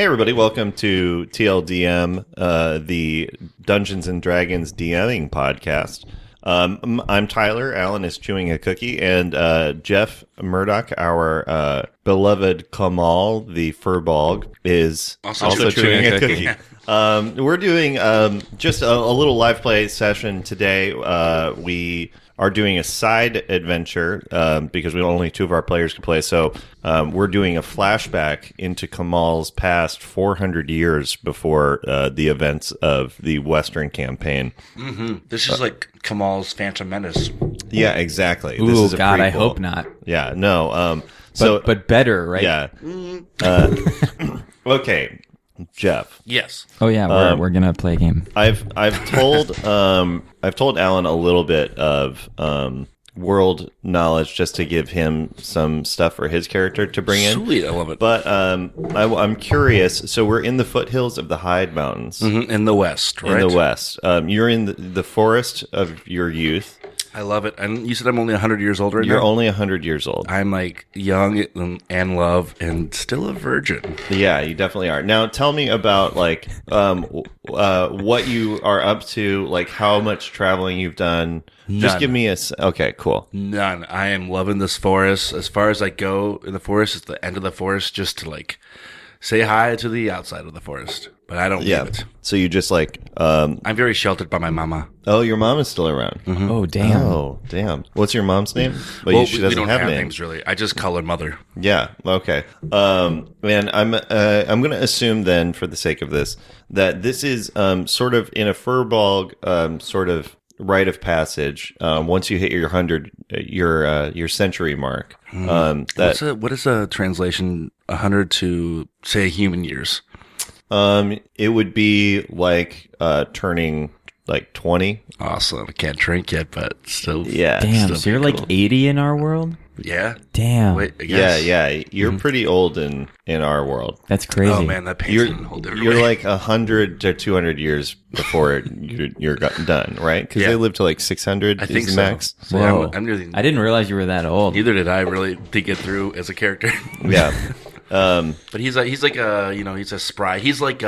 Hey everybody, welcome to TLDM, the Dungeons and Dragons DMing podcast. I'm Tyler, Alan is chewing a cookie, and Jeff Murdoch, our beloved Kamal, the Firbolg, is also chewing a cookie. We're doing just a little live play session today. We are doing a side adventure because we only two of our players can play. So we're doing a flashback into Kamal's past 400 years before the events of the Western campaign. Mm-hmm. This is like Kamal's Phantom Menace. Yeah, exactly. Ooh, this is a God, prequel. I hope not. Yeah, no. But better, right? Yeah. Okay, Jeff. Yes. Oh yeah, we're gonna play a game. I've told Alan a little bit of world knowledge just to give him some stuff for his character to bring in. Sweet, I love it. But I'm curious. So we're in the foothills of the Hyde Mountains, In the West, right? in the west. You're in the forest of your youth. I love it. And you said I'm only 100 years old right You're now? only 100 years old. I'm like young and love and still a virgin. Yeah, you definitely are. Now, tell me about like what you are up to, like how much traveling you've done. Just None. give me okay, cool. None. I am loving this forest. As far as I go in the forest, it's the end of the forest just to like say hi to the outside of the forest. But I don't leave it. So you just like I'm very sheltered by my mama. oh, your mom is still around. Oh damn. Oh, damn. What's your mom's name? But Well, she we doesn't don't have have names. names really. I just call her mother. Yeah. Okay. Man, I'm going to assume then, for the sake of this, that this is sort of in a Firbolg sort of rite of passage. Once you hit your 100, your century mark. What is a translation 100 to say human years? It would be like turning like 20. Awesome. I can't drink yet, but still. Yeah. Damn. Still So you're be like cool. 80 in our world? Yeah. Damn. Wait, I Yeah, guess. yeah. You're pretty old in our world. That's crazy. Oh man, that paints You're it in a whole different you're way. like 100 to 200 years before you're done, right? Because they live to like 600 I think is so. the max. So Whoa. I'm nearly, I didn't realize you were that old. neither did I really think it through as a character. Yeah. But he's like a he's a spry. He's like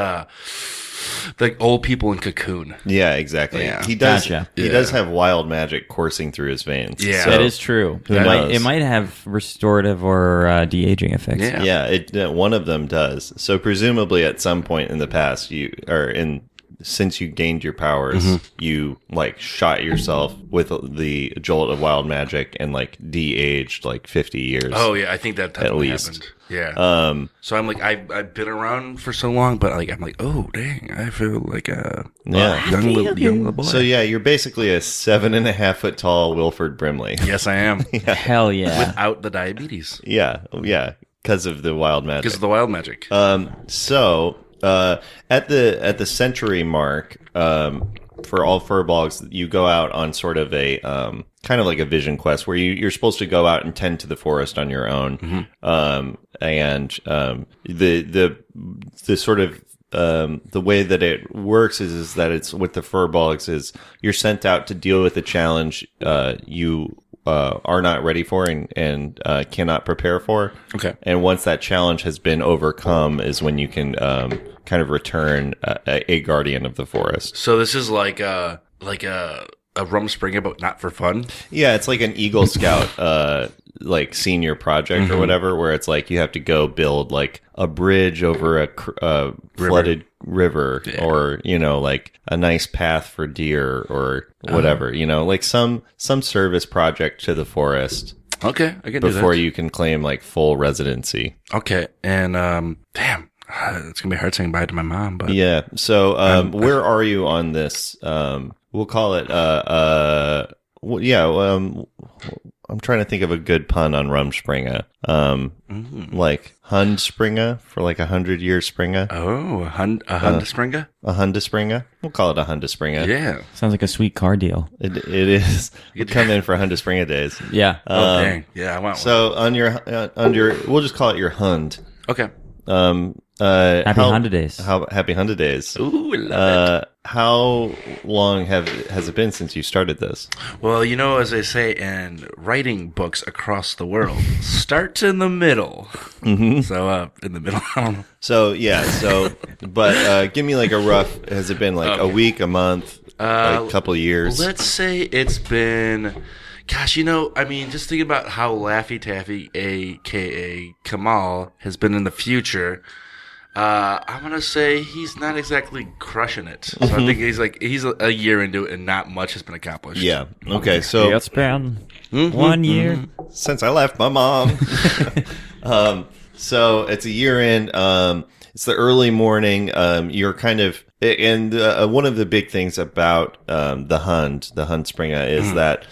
old people in Cocoon. Yeah, exactly. Yeah. He does. Gotcha. He does have wild magic coursing through his veins. Yeah. So, That is true. Who It knows? might have restorative or de-aging effects. Yeah. Yeah, one of them does. So presumably, at some point in the past, since you gained your powers, you like shot yourself with the jolt of wild magic and like de-aged like 50 years. Oh yeah, I think that At totally least. happened. Yeah. So I'm like I've been around for so long, but like I'm like, oh dang, I feel like a Yeah. young little boy. So yeah, you're basically a 7.5 foot tall Wilford Brimley. Yes, I am. Hell yeah. Without the diabetes, Yeah, because of the wild magic. because of the wild magic. So at the century mark, for all Firbolgs, you go out on sort of a kind of like a vision quest where you're supposed to go out and tend to the forest on your own. And the sort of the way that it works is that it's with the Firbolgs is you're sent out to deal with a challenge you are not ready for and cannot prepare for. Okay. And once that challenge has been overcome is when you can kind of return a guardian of the forest. So this is like a Rumspringa, but not for fun. Yeah, it's like an Eagle Scout like senior project or whatever, where it's like you have to go build like a bridge over a flooded river or, like a nice path for deer or whatever, like some service project to the forest. Okay, I can do that. Before you can claim like full residency. Okay, and damn, it's gonna be hard saying bye to my mom. But Yeah. So, where are you on this? We'll call it. I'm trying to think of a good pun on Rumspringa. Like Hundspringa for like 100-year Springa. a Hundespringa. A Hundespringa. We'll call it a Hundespringa. Yeah. Sounds like a sweet car deal. It is. We come in for Hundespringa days. Yeah. Oh dang. Yeah, I want one. So on your, we'll just call it your Hund. Okay. Happy Honda Days. Happy Honda Days. Ooh, I love it. How long has it been since you started this? Well, you know, as they say in writing books across the world, start in the middle. Mm-hmm. So, in the middle, I don't know. So, but give me like a rough, has it been like a week, a month, like a couple of years? Let's say it's been, gosh, you know, I mean, just think about how Laffy Taffy, a.k.a. Kamal, has been in the future. I'm going to say he's not exactly crushing it. So I think he's a year into it and not much has been accomplished. Yeah. Okay. So It's been 1 year. since I left my mom. So it's a year in. It's the early morning. You're kind of, and one of the big things about the Hundspringer is that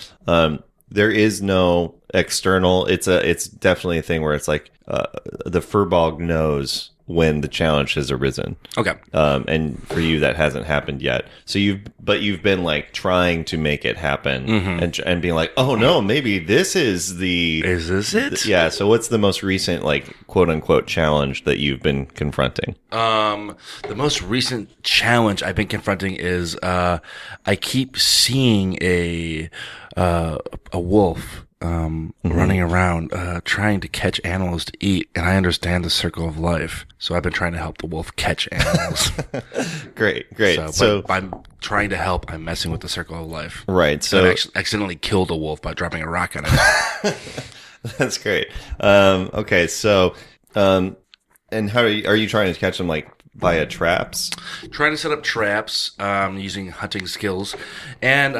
there is no external. It's definitely a thing where it's like the Firbolg knows when the challenge has arisen. Okay. And for you, that hasn't happened yet. So you've been like trying to make it happen and being like, oh no, maybe this is Is this it? yeah. So what's the most recent, like, quote unquote challenge that you've been confronting? The most recent challenge I've been confronting is, I keep seeing a wolf, running around, trying to catch animals to eat. And I understand the circle of life. So I've been trying to help the wolf catch animals. Great. So by trying to help, I'm messing with the circle of life. Right. So I So actually accidentally killed a wolf by dropping a rock on it. that's great. Okay. So, and how are you trying to catch them, like via traps? Trying to set up traps, using hunting skills, and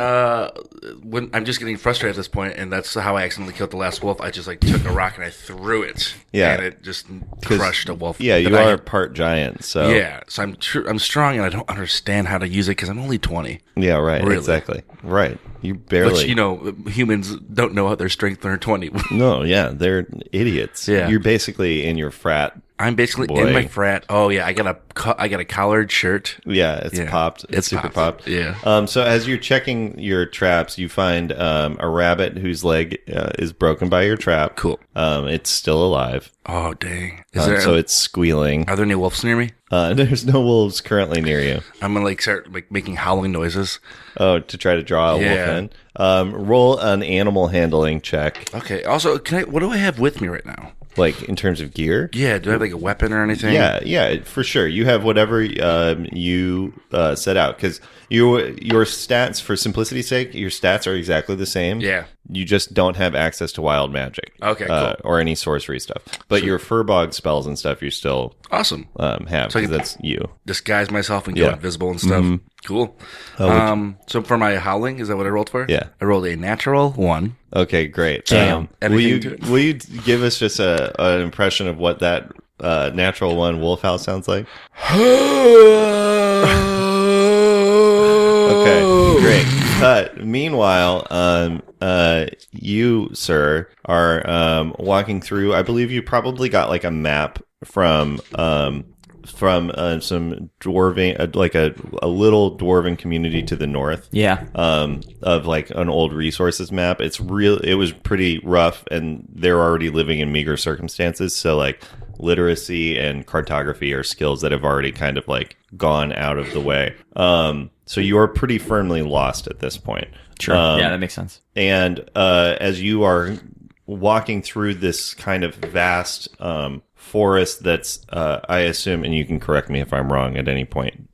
when I'm just getting frustrated at this point, and that's how I accidentally killed the last wolf. I just like took a rock and I threw it, and it just crushed a wolf. Yeah, you are part giant, so yeah. So I'm strong, and I don't understand how to use it because I'm only 20. yeah, right, Really. Exactly, right. You barely, Which, you know, humans don't know their strength when they're 20. no, yeah, they're idiots. Yeah. You're basically in your frat. I'm basically in my frat. Oh yeah, I got a collared shirt. Yeah, it's popped. It's super popped. Yeah. So as you're checking your traps, you find a rabbit whose leg is broken by your trap. Cool. It's still alive. Oh dang! So it's squealing. Are there any wolves near me? There's no wolves currently near you. I'm gonna start making howling noises. Oh, to try to draw a wolf in. Roll an animal handling check, Okay. Also, what do I have with me right now? like in terms of gear. Yeah. Do I have like a weapon or anything? Yeah, for sure. You have whatever you set out, because your stats, for simplicity's sake, your stats are exactly the same. Yeah. You just don't have access to wild magic. Okay, cool. Or any sorcery stuff. But your Firbolg spells and stuff you still Awesome. have, So I because can that's you. disguise myself and go invisible and stuff. Cool. So for my howling, is that what I rolled for? Yeah. I rolled a natural 1. Okay, great. Damn. Will Anything to it? you give us just an impression of what that natural one wolf howl sounds like? Okay, great. But meanwhile, you, sir, are walking through. I believe you probably got like a map from some dwarven, like a little dwarven community to the north. Yeah. Of like an old resources map. It was pretty rough, and they're already living in meager circumstances. So like literacy and cartography are skills that have already kind of like gone out of the way. So you are pretty firmly lost at this point. Sure. Yeah, that makes sense. And as you are walking through this kind of vast forest that's, I assume, and you can correct me if I'm wrong at any point,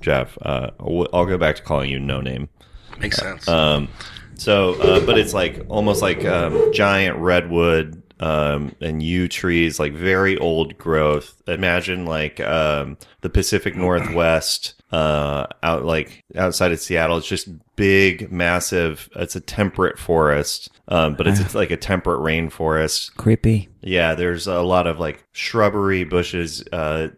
Jeff, I'll go back to calling you No Name. Makes sense. But it's like almost like giant redwood and yew trees, like very old growth. Imagine like the Pacific Northwest, outside of Seattle. It's just big, massive. It's a temperate forest, but it's like a temperate rainforest. Creepy. Yeah, there's a lot of like shrubbery, bushes,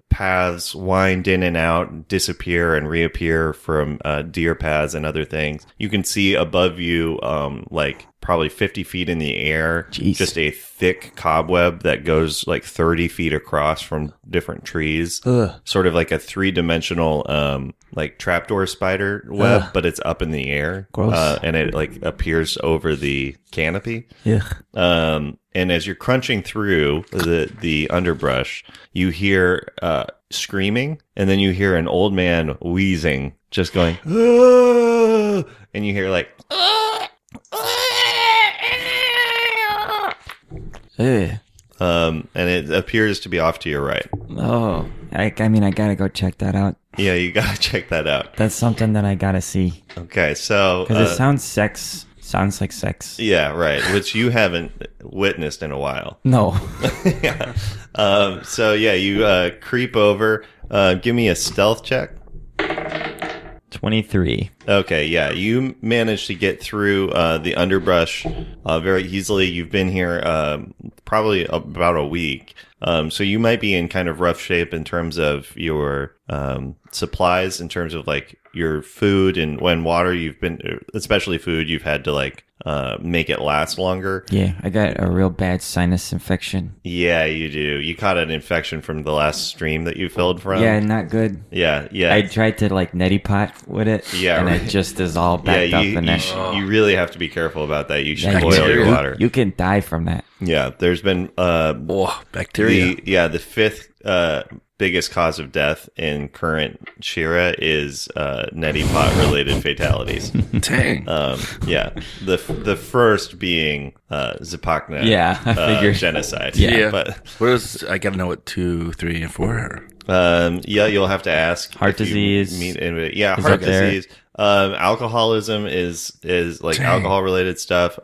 paths wind in and out, disappear and reappear from deer paths and other things. You can see above you, like probably 50 feet in the air, Jeez. just a thick cobweb that goes like 30 feet across from different trees. Ugh. Sort of like a 3-dimensional, like trapdoor spider web, but it's up in the air. Gross. And it like appears over the canopy. Yeah. and as you're crunching through the underbrush, you hear screaming, and then you hear an old man wheezing, just going, "Ah!" And you hear like, Ugh. and it appears to be off to your right. Oh, I mean, I gotta go check that out. Yeah, you gotta check that out. That's something that I gotta see. Okay, so Because it sounds like sex. yeah, right, which you haven't witnessed in a while. No. Yeah. So yeah, you creep over. Give me a stealth check. 23. Okay, yeah, you managed to get through the underbrush very easily. You've been here probably about a week, so you might be in kind of rough shape in terms of your supplies, in terms of like your food and water. You've been, especially food, you've had to like make it last longer. Yeah, I got a real bad sinus infection. Yeah, you do. You caught an infection from the last stream that you filled from. Yeah, not good. Yeah. I tried to like neti pot with it. Yeah, and right. it just is all backed up in there. You really have to be careful about that. You should Yeah, boil your water. You can die from that. Yeah, there's been bacteria. the fifth biggest cause of death in current Shira is neti pot related fatalities. Dang. Yeah, the first being Zapakna. Yeah, I figured. Genocide. Yeah. but What is? I gotta know what 2, 3, and 4 are. yeah, you'll have to ask. Heart if you disease meet anybody. Yeah, is heart up there. disease. Alcoholism is like alcohol related stuff.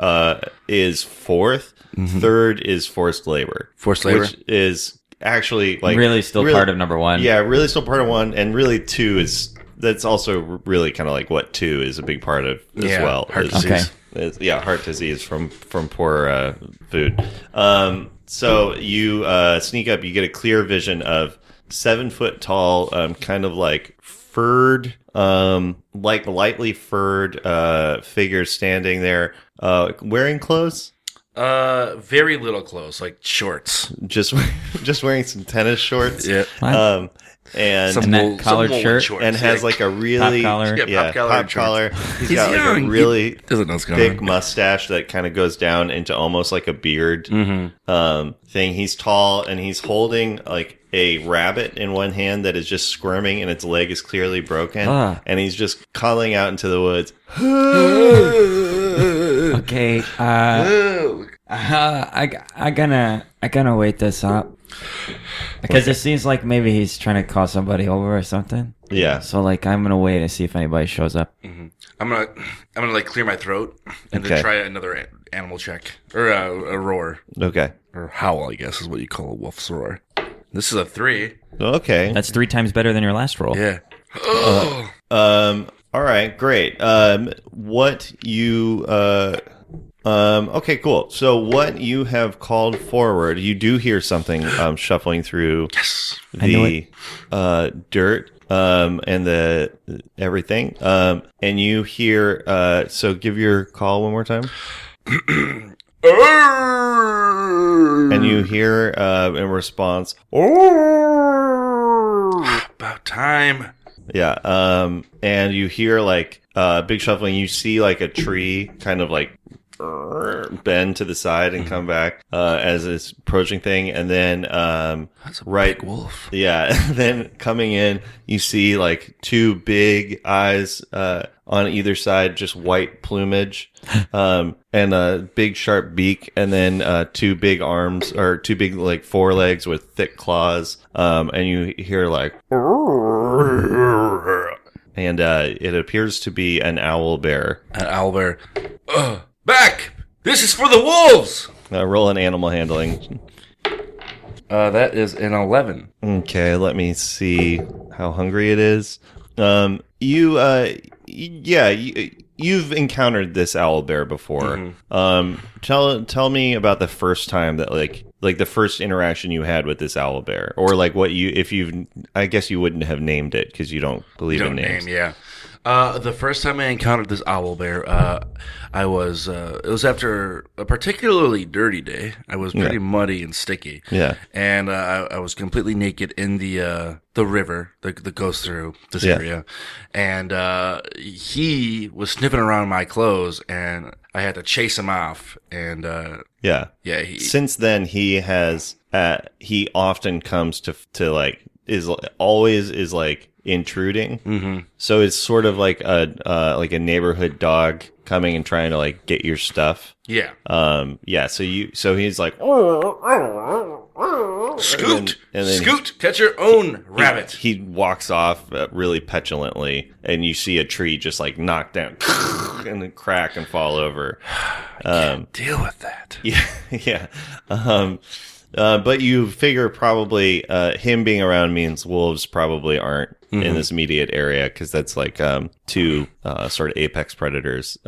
Is fourth. Third is forced labor. Forced labor? which is actually like Really still part of number one. Yeah, really still part of one, and really two is that's also really kind of like what two is a big part of as well. Heart is- disease. yeah, heart disease from poor food. So you sneak up, you get a clear vision of 7 foot tall, kind of like furred, like lightly furred figure standing there, wearing clothes. Very little clothes, like shorts. Just wearing some tennis shorts. Yeah. What? And And that collared woolen shirt? shorts, and has like a really Pop collar? Yeah, pop collar and shorts. He's He's got like young. a really doesn't know what's going thick on. mustache that kind of goes down into almost like a beard thing. He's tall and he's holding like a rabbit in one hand that is just squirming and its leg is clearly broken, and he's just calling out into the woods. Okay. I gonna wait this up because it seems like maybe he's trying to call somebody over or something. Yeah. So like I'm gonna wait and see if anybody shows up. I'm gonna like clear my throat and Okay. then try another animal check or a roar Okay. or howl. I guess is what you call a wolf's roar. This is a 3. Okay. That's 3 times better than your last roll. Yeah. All right, great. What you okay, cool. So what you have called forward, you do hear something shuffling through the dirt and the everything. And you hear so give your call one more time. And you hear in response, About time. yeah, and you hear like big shuffling. You see like a tree kind of like bend to the side and come back as it's approaching thing, and then That's a big wolf. yeah, then coming in, you see like 2 big eyes on either side, just white plumage, and a big sharp beak, and then 2 big arms or 2 big like forelegs with thick claws, and you hear like, and it appears to be an owl bear. An owlbear. Back! This is for the wolves! Roll an animal handling. That is an 11. Okay, let me see how hungry it is. You've encountered this owl bear before. Tell me about the first time that like the first interaction you had with this owl bear, or like what you, if you've, I guess you wouldn't have named it because you don't believe in names. Yeah. The first time I encountered this owl bear, it was after a particularly dirty day. I was pretty muddy and sticky. Yeah. And I was completely naked in the river that goes through this area. And he was sniffing around my clothes, and I had to chase him off. And Since then, he has he often comes to like is like intruding. Mm-hmm. So it's sort of like a neighborhood dog coming and trying to like get your stuff. Yeah. So he's like, Scoot, and then Scoot, catch your own rabbit. He walks off really petulantly, and you see a tree just like knock down and then crack and fall over. Can't deal with that. Yeah. But you figure probably him being around means wolves probably aren't in this immediate area, because that's like two sort of apex predators.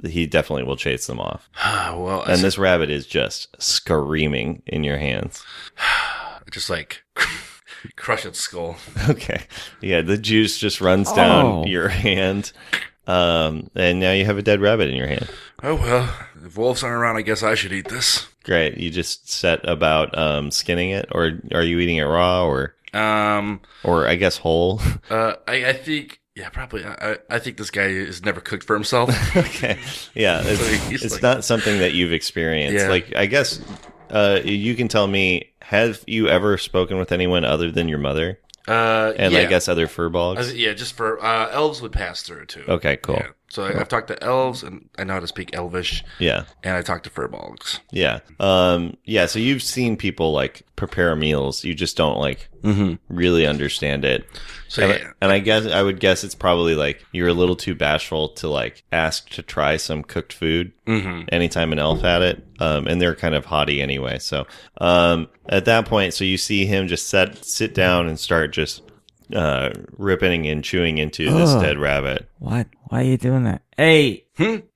He definitely will chase them off. And this rabbit is just screaming in your hands. Just like crush its skull. Okay. Yeah, the juice just runs down your hand. And now you have a dead rabbit in your hand. Oh, well, if wolves aren't around, I guess I should eat this. Great. You just set about skinning it, or are you eating it raw, or I guess whole? I think, yeah, probably. I think this guy is never cooked for himself. Okay. Yeah, it's not something that you've experienced. Yeah. Like, I guess you can tell me, have you ever spoken with anyone other than your mother? I guess other Firbolgs? Just for elves would pass through too. Okay, cool. Yeah. So I've talked to elves, and I know how to speak Elvish. Yeah. And I talked to Firbolgs. Yeah. So you've seen people like prepare meals. You just don't like really understand it. So and I would guess it's probably like you're a little too bashful to like ask to try some cooked food anytime an elf had it. And they're kind of haughty anyway. So at that point, so you see him just sit down and start just ripping and chewing into this dead rabbit. What? Why are you doing that? Hey!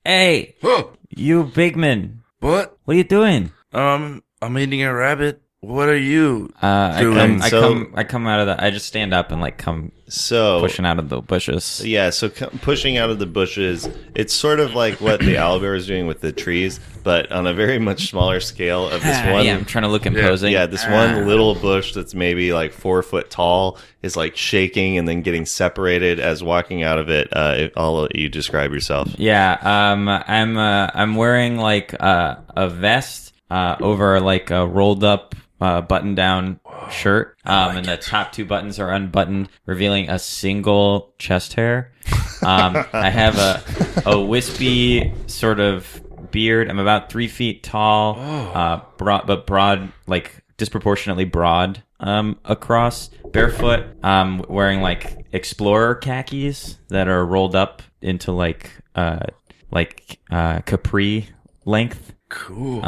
Hey! Whoa. You big man! What? What are you doing? I'm eating a rabbit. What are you doing? I come out of the. I just stand up and like come pushing out of the bushes. Yeah, so pushing out of the bushes, it's sort of like what the owlbear is doing with the trees, but on a very much smaller scale of this one. Yeah, I'm trying to look imposing. Yeah, this one little bush that's maybe like 4 foot tall is like shaking and then getting separated as walking out of it. I'll let you describe yourself. Yeah, I'm wearing like a vest over like a rolled up button-down shirt, and the top 2 buttons are unbuttoned, revealing a single chest hair. I have a wispy sort of beard. I'm about 3 feet tall, broad, like disproportionately broad across. Barefoot, wearing like explorer khakis that are rolled up into like capri length. Cool.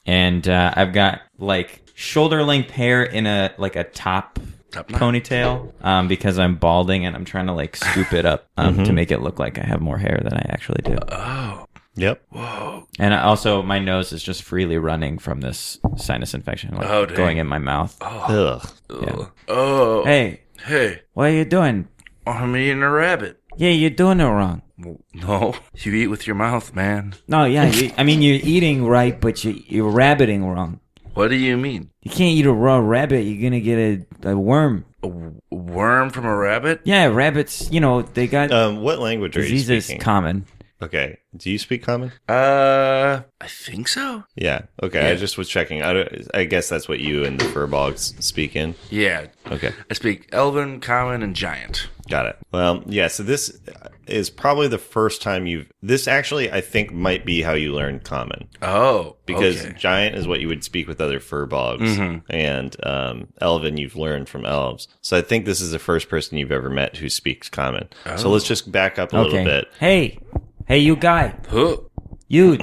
And I've got like shoulder length hair in a top ponytail, because I'm balding and I'm trying to like scoop it up to make it look like I have more hair than I actually do. Oh. Yep. Whoa. And also my nose is just freely running from this sinus infection, like going in my mouth. Ugh. Yeah. Oh. Hey, what are you doing? I'm eating a rabbit. Yeah, you're doing it wrong. No, you eat with your mouth, man. No, yeah, you're eating right, but you're rabbiting wrong. What do you mean? You can't eat a raw rabbit. You're gonna get a worm. A worm from a rabbit? Yeah, rabbits. They got what language are you diseases speaking? common. Okay. Do you speak common? I think so. Yeah. Okay. Yeah. I just was checking. I guess that's what you and the Firbolgs speak in. Yeah. Okay. I speak Elven, Common, and Giant. Got it. Well, yeah. So this is probably the first time this actually, I think, might be how you learn Common. Oh. Because okay. Giant is what you would speak with other Firbolgs, and Elven you've learned from elves. So I think this is the first person you've ever met who speaks Common. Oh. So let's just back up a little bit. Hey, you guy. Huh? You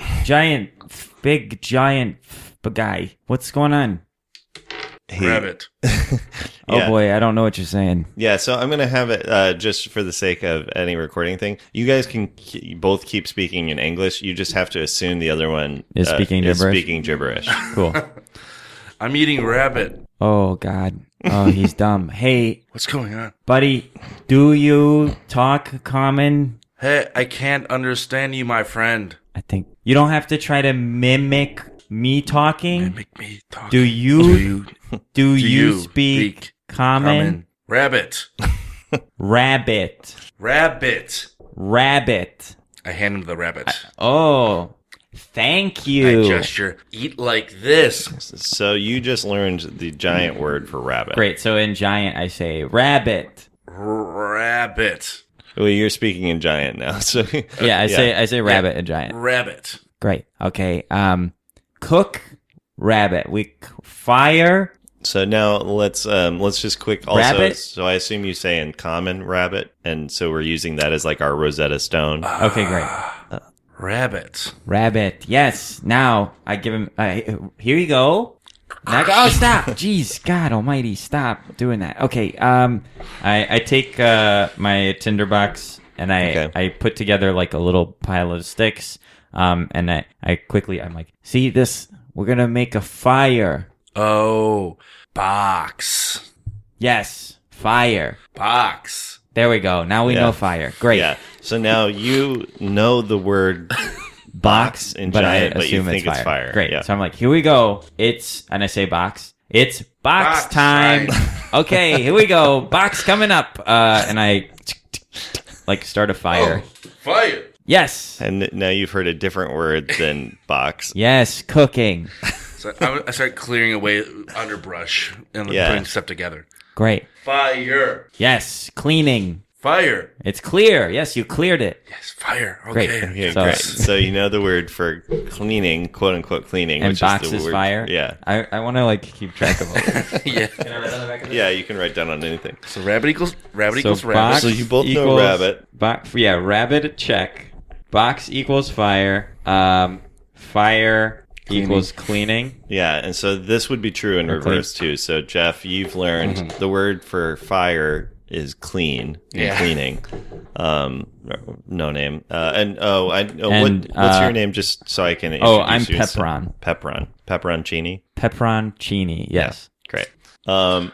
big giant guy. What's going on? Rabbit. Oh boy, I don't know what you're saying. Yeah, so I'm going to have it, just for the sake of any recording thing, you guys can both keep speaking in English. You just have to assume the other one is speaking gibberish. Cool. I'm eating rabbit. Oh, God. Oh, he's dumb. Hey, What's going on? buddy, do you talk common? Hey, I can't understand you, my friend. I think you don't have to try to mimic me talking. Make me talk. Do you speak common? Rabbit. Rabbit. Rabbit. I hand him the rabbit. Oh, thank you. I gesture. Eat like this. So you just learned the giant word for rabbit. Great. So in giant, I say rabbit. Rabbit. Well, you're speaking in giant now. So Yeah, I say rabbit in giant. Rabbit. Great. Okay. Cook rabbit. Fire. So now let's just quick also. Rabbit? So I assume you say in common rabbit, and so we're using that as like our Rosetta Stone. Okay, great. Rabbit. Rabbit. Yes. Now I give him. Here you go. Now, oh, stop! Jeez, God Almighty, stop doing that. Okay. I take my tinderbox and I put together like a little pile of sticks. And I quickly I'm like, see this? We're gonna make a fire. Oh, box. Yes, fire. Box. There we go. Now we know fire. Great. Yeah. So now you know the word box in giant, but you think it's fire. Great. Yeah. So I'm like, here we go. And I say box. It's box time. Okay, here we go. Box coming up. And I like start a fire. Oh, fire. Yes. And now you've heard a different word than box. Yes, cooking. So I start clearing away underbrush and putting stuff together. Great. Fire. Yes, cleaning. Fire. It's clear. Yes, you cleared it. Yes, fire. Okay. Great. Okay, So- great. So you know the word for cleaning, quote unquote cleaning, And which box is the is word. fire. Yeah. I want to like keep track of all this. Yeah. Can I write on the back of this? Yeah, you can write down on anything. So rabbit equals rabbit. So box So you both know equals- rabbit. Rabbit check. Box equals fire. Fire equals cleaning. Yeah, and so this would be true in reverse too. So Jeff, you've learned the word for fire is clean and cleaning. No name. What's your name? Just so I can. I'm introduce you. Pepperon. Pepperon Cini. Pepperon Cini. Yes. Yeah, great.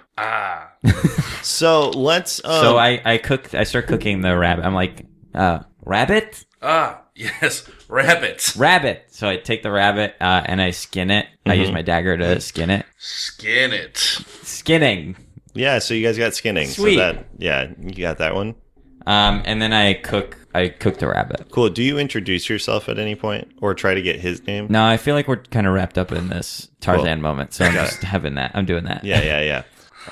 So let's. So I start cooking the rabbit. I'm like, rabbit. Yes, rabbit. Rabbit. So I take the rabbit and I skin it. I use my dagger to skin it. Skin it. Skinning. Yeah, so you guys got skinning. Sweet. So you got that one. And then I cook the rabbit. Cool. Do you introduce yourself at any point or try to get his name? No, I feel like we're kind of wrapped up in this Tarzan moment, so I'm just having that. I'm doing that. Yeah.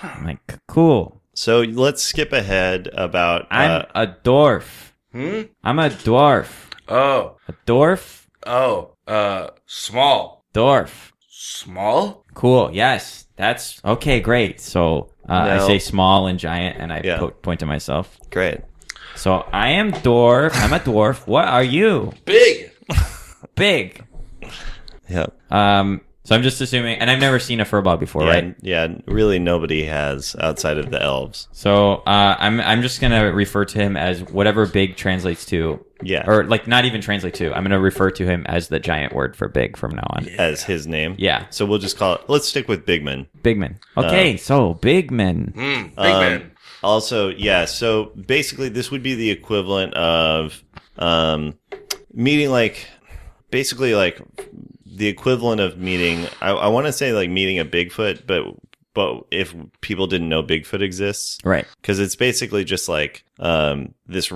I'm like, cool. So let's skip ahead about. I'm a dwarf. I'm a dwarf. Oh. A dwarf? Oh. Small. Dwarf. Small? Cool. Yes. That's okay. Great. So I No. say small and giant, and I Yeah. point to myself. Great. So I am dwarf. I'm a dwarf. What are you? Big. Big. Yeah. So I'm just assuming, and I've never seen a Firbolg before, right? Yeah. Really, nobody has outside of the elves. So I'm just gonna refer to him as whatever big translates to. Yeah. Or like not even translate to. I'm gonna refer to him as the giant word for big from now on. As his name. Yeah. So we'll just call it. Let's stick with Bigman. Bigman. Okay. So Bigman. Big man. Also, yeah. So basically, this would be the equivalent of meeting, like, basically, like the equivalent of meeting. I want to say like meeting a Bigfoot, but if people didn't know Bigfoot exists, Right. because it's basically just like this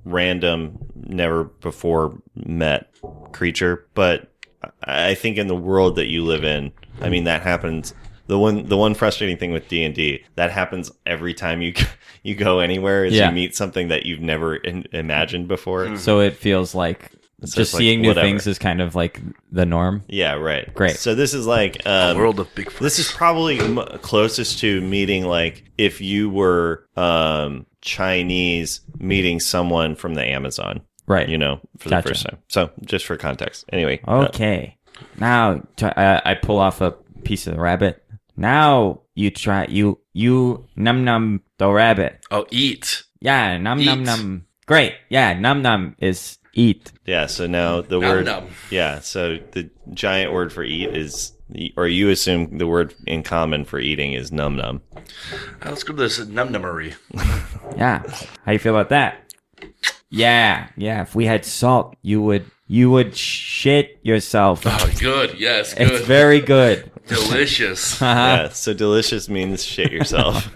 random, never before met creature. But I think in the world that you live in, I mean, that happens. The one frustrating thing with D&D, that happens every time you go anywhere, is Yeah. you meet something that you've never imagined before. So it feels like So just it's like, seeing new whatever. things is kind of like the norm. Yeah, right. Great. So this is like World of Bigfoot. this is probably closest to meeting, like, if you were Chinese meeting someone from the Amazon, Right. you know, for Gotcha. the first time. So just for context. Anyway. Okay. Now I pull off a piece of the rabbit. Now you try you num the rabbit. Oh, eat. Yeah, num Eat. num. Great. Yeah, num is eat. Yeah, so now the Num word num. Yeah, so the giant word for eat is or you assume the word in common for eating is num num. Let's go to this num-nummery. Yeah. How you feel about that? Yeah. If we had salt, you would shit yourself. Oh, good. Yes, good. It's very good. Delicious. Yeah, so delicious means shit yourself.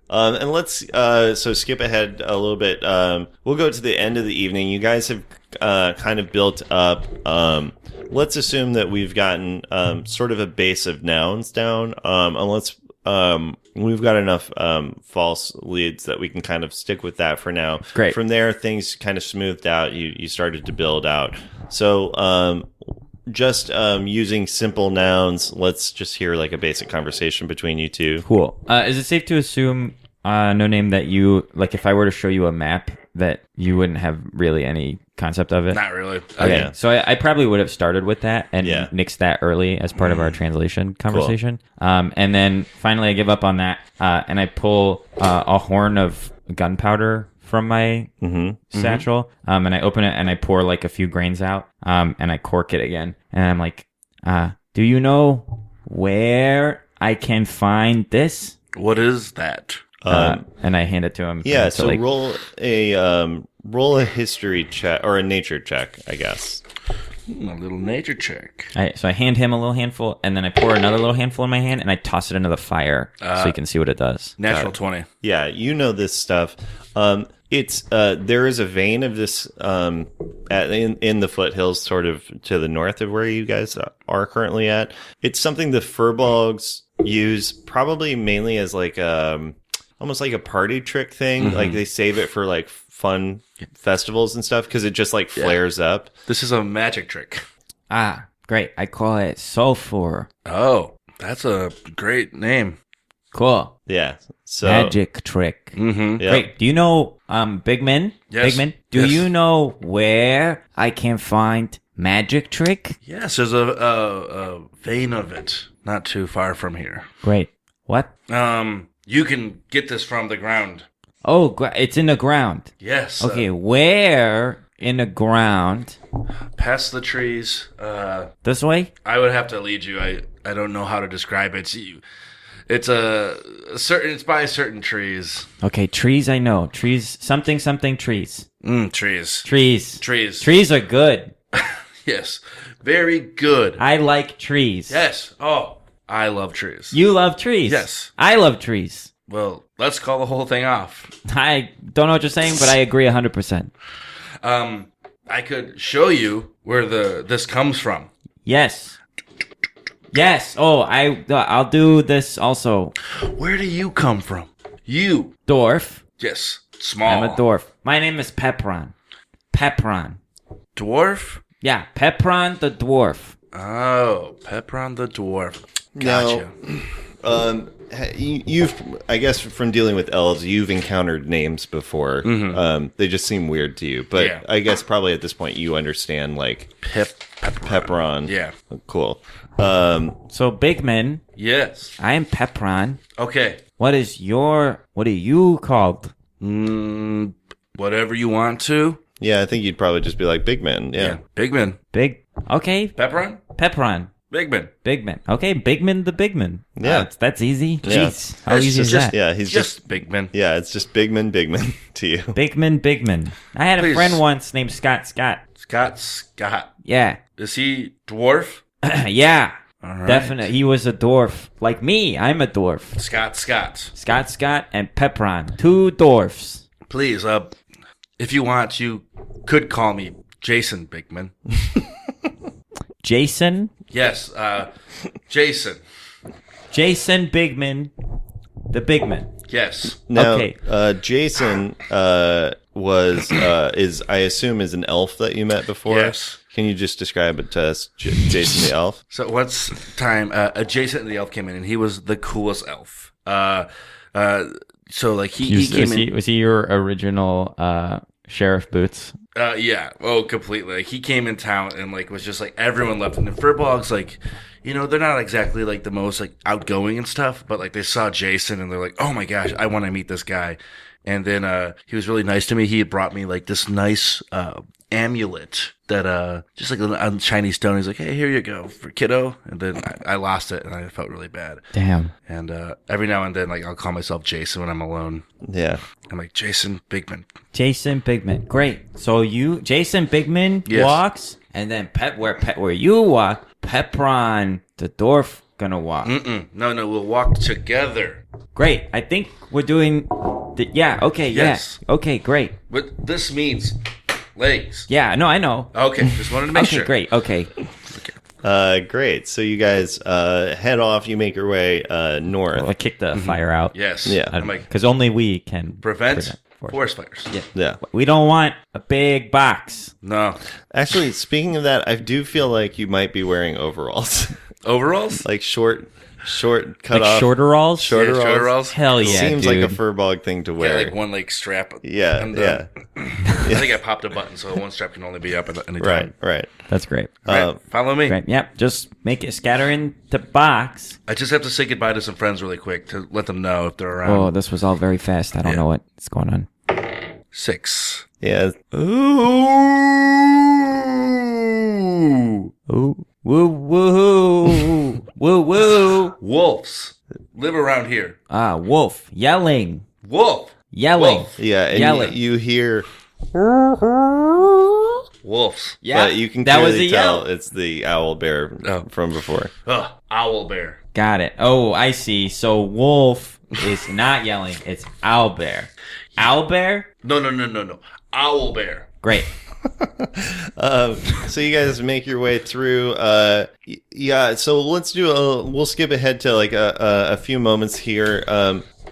And let's so skip ahead a little bit. We'll go to the end of the evening. You guys have kind of built up. Let's assume that we've gotten sort of a base of nouns down. And let's we've got enough false leads that we can kind of stick with that for now. Great. From there, things kind of smoothed out. You started to build out. So just using simple nouns, let's just hear like a basic conversation between you two. Cool. Is it safe to assume, No Name, that you, like, if I were to show you a map, that you wouldn't have really any concept of it? Not really. Okay, Yeah. so I probably would have started with that and Yeah. nixed that early as part of our translation conversation. And then finally I give up on that, and I pull a horn of gunpowder from my satchel, and I open it and I pour like a few grains out, and I cork it again. And I'm like, do you know where I can find this? What is that? And I hand it to him. Yeah, And so like, roll a history check or a nature check, I guess. A little nature check. So I hand him a little handful, and then I pour another little handful in my hand, and I toss it into the fire so you can see what it does. Natural 20. Yeah, you know this stuff. It's there is a vein of this in the foothills, sort of to the north of where you guys are currently at. It's something the Firbolgs use, probably mainly as like almost like a party trick thing. Like they save it for like fun festivals and stuff because it just like flares up. This is a magic trick. Ah, great. I call it sulfur. Oh, that's a great name. Cool. Yeah. So Magic trick. Mm-hmm. yeah. Great. Do you know Bigman? Yes. Bigman? Do Yes. you know where I can find magic trick? Yes, there's a vein of it not too far from here. Great. What? You can get this from the ground. Oh, it's in the ground. Yes. Okay, where in the ground? Past the trees. This way? I would have to lead you. I don't know how to describe it. It's it's by certain trees. Okay, trees I know. Trees, something, trees. Trees. Trees. Trees. Trees are good. Yes. Very good. I like trees. Yes. Oh, I love trees. You love trees. Yes. I love trees. Well, let's call the whole thing off. I don't know what you're saying, but I agree 100%. I could show you where this comes from. Yes. Yes. Oh, I'll do this also. Where do you come from? You. Dwarf. Yes. Small. I'm a dwarf. My name is Pepperon. Pepperon. Dwarf? Yeah, Pepperon the dwarf. Oh, Pepperon the dwarf. Gotcha. Now, you've, I guess, from dealing with elves, you've encountered names before. They just seem weird to you, but Yeah. I guess probably at this point you understand like Pepperon. Yeah. Cool. So, Bigman, Yes. I am Pepperon. Okay. What are you called? Whatever you want to. Yeah, I think you'd probably just be like Big Man. Yeah. Bigman. Okay, Pepperon? Pepperon. Bigman. Bigman. Okay, Bigman the Bigman. Yeah. That's easy. Yeah. Jeez, how It's easy is just- that? Yeah, he's just Bigman. yeah, it's just Big Man to you. Bigman. I had a Please. friend once named Scott. Scott. Yeah. Is he dwarf? Yeah. All right. Definitely. He was a dwarf. Like me, I'm a dwarf. Scott. Scott, and Pepperon. 2 dwarfs. Please, if you want, you could call me Jason Bigman. Jason Yes, Jason. Jason Bigman. The Bigman. Yes. Now, Okay. Jason is I assume is an elf that you met before. Yes. Can you just describe it to us, Jason the elf? So once time, Jason the elf came in, and he was the coolest elf. So like he came in. Was he your original Sheriff Boots? Yeah. Oh, completely. Like, he came in town and like was just like everyone loved him. And Firbolg's like, they're not exactly like the most like outgoing and stuff, but like they saw Jason and they're like, oh my gosh, I want to meet this guy. And then he was really nice to me. He had brought me like this nice amulet that just like a shiny stone. He's like, hey, here you go for kiddo. And then I lost it and I felt really bad. Damn. And every now and then, like, I'll call myself Jason when I'm alone. Yeah. I'm like, Jason Bigman. Jason Bigman. Great. So Jason Bigman Yes. walks, and then where you walk, Pepperon the Dwarf gonna walk. No, we'll walk together. Great. I think we're doing. Yeah. Okay. Yes. Yeah. Okay. Great. But this means legs. Yeah. No, I know. Okay, just wanted to make Okay. sure. Great. Okay. Great. So you guys head off. You make your way north. I'll kick the fire out. Yes. Yeah. I'm like, Because only we can prevent forest fires. Yeah. Yeah. We don't want a big box. No. Actually, speaking of that, I do feel like you might be wearing overalls, Overalls? like short cut Like off. shorter-alls? Shorter Yeah, shorter rolls. rolls. Hell yeah, Seems dude. like a Firbolg thing to Yeah, wear. like one like strap. Yeah, And, yeah. I think I popped a button, so one strap can only be up at any time. Right. That's great. Right, follow me. Great. Yep. Just make it scatter in the box. I just have to say goodbye to some friends really quick to let them know if they're Oh, around. this was all very fast. I don't know what's going on. 6. Yeah. Ooh. Ooh. Woo woo woo woo. Wolves live around here. Wolf yelling, Wolf. yelling. Wolf. Yeah, and Yelling. you hear, Wolves. Yeah, but you can that was clearly a tell yell. it's the owl bear from before. Owl bear. Got it. Oh, I see. So wolf is not yelling. It's owl bear. Owl bear. No. Owl bear. Great. So you guys make your way through. Yeah. So let's we'll skip ahead to like a few moments here.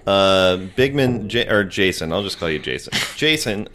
Bigman or Jason. I'll just call you Jason. Jason.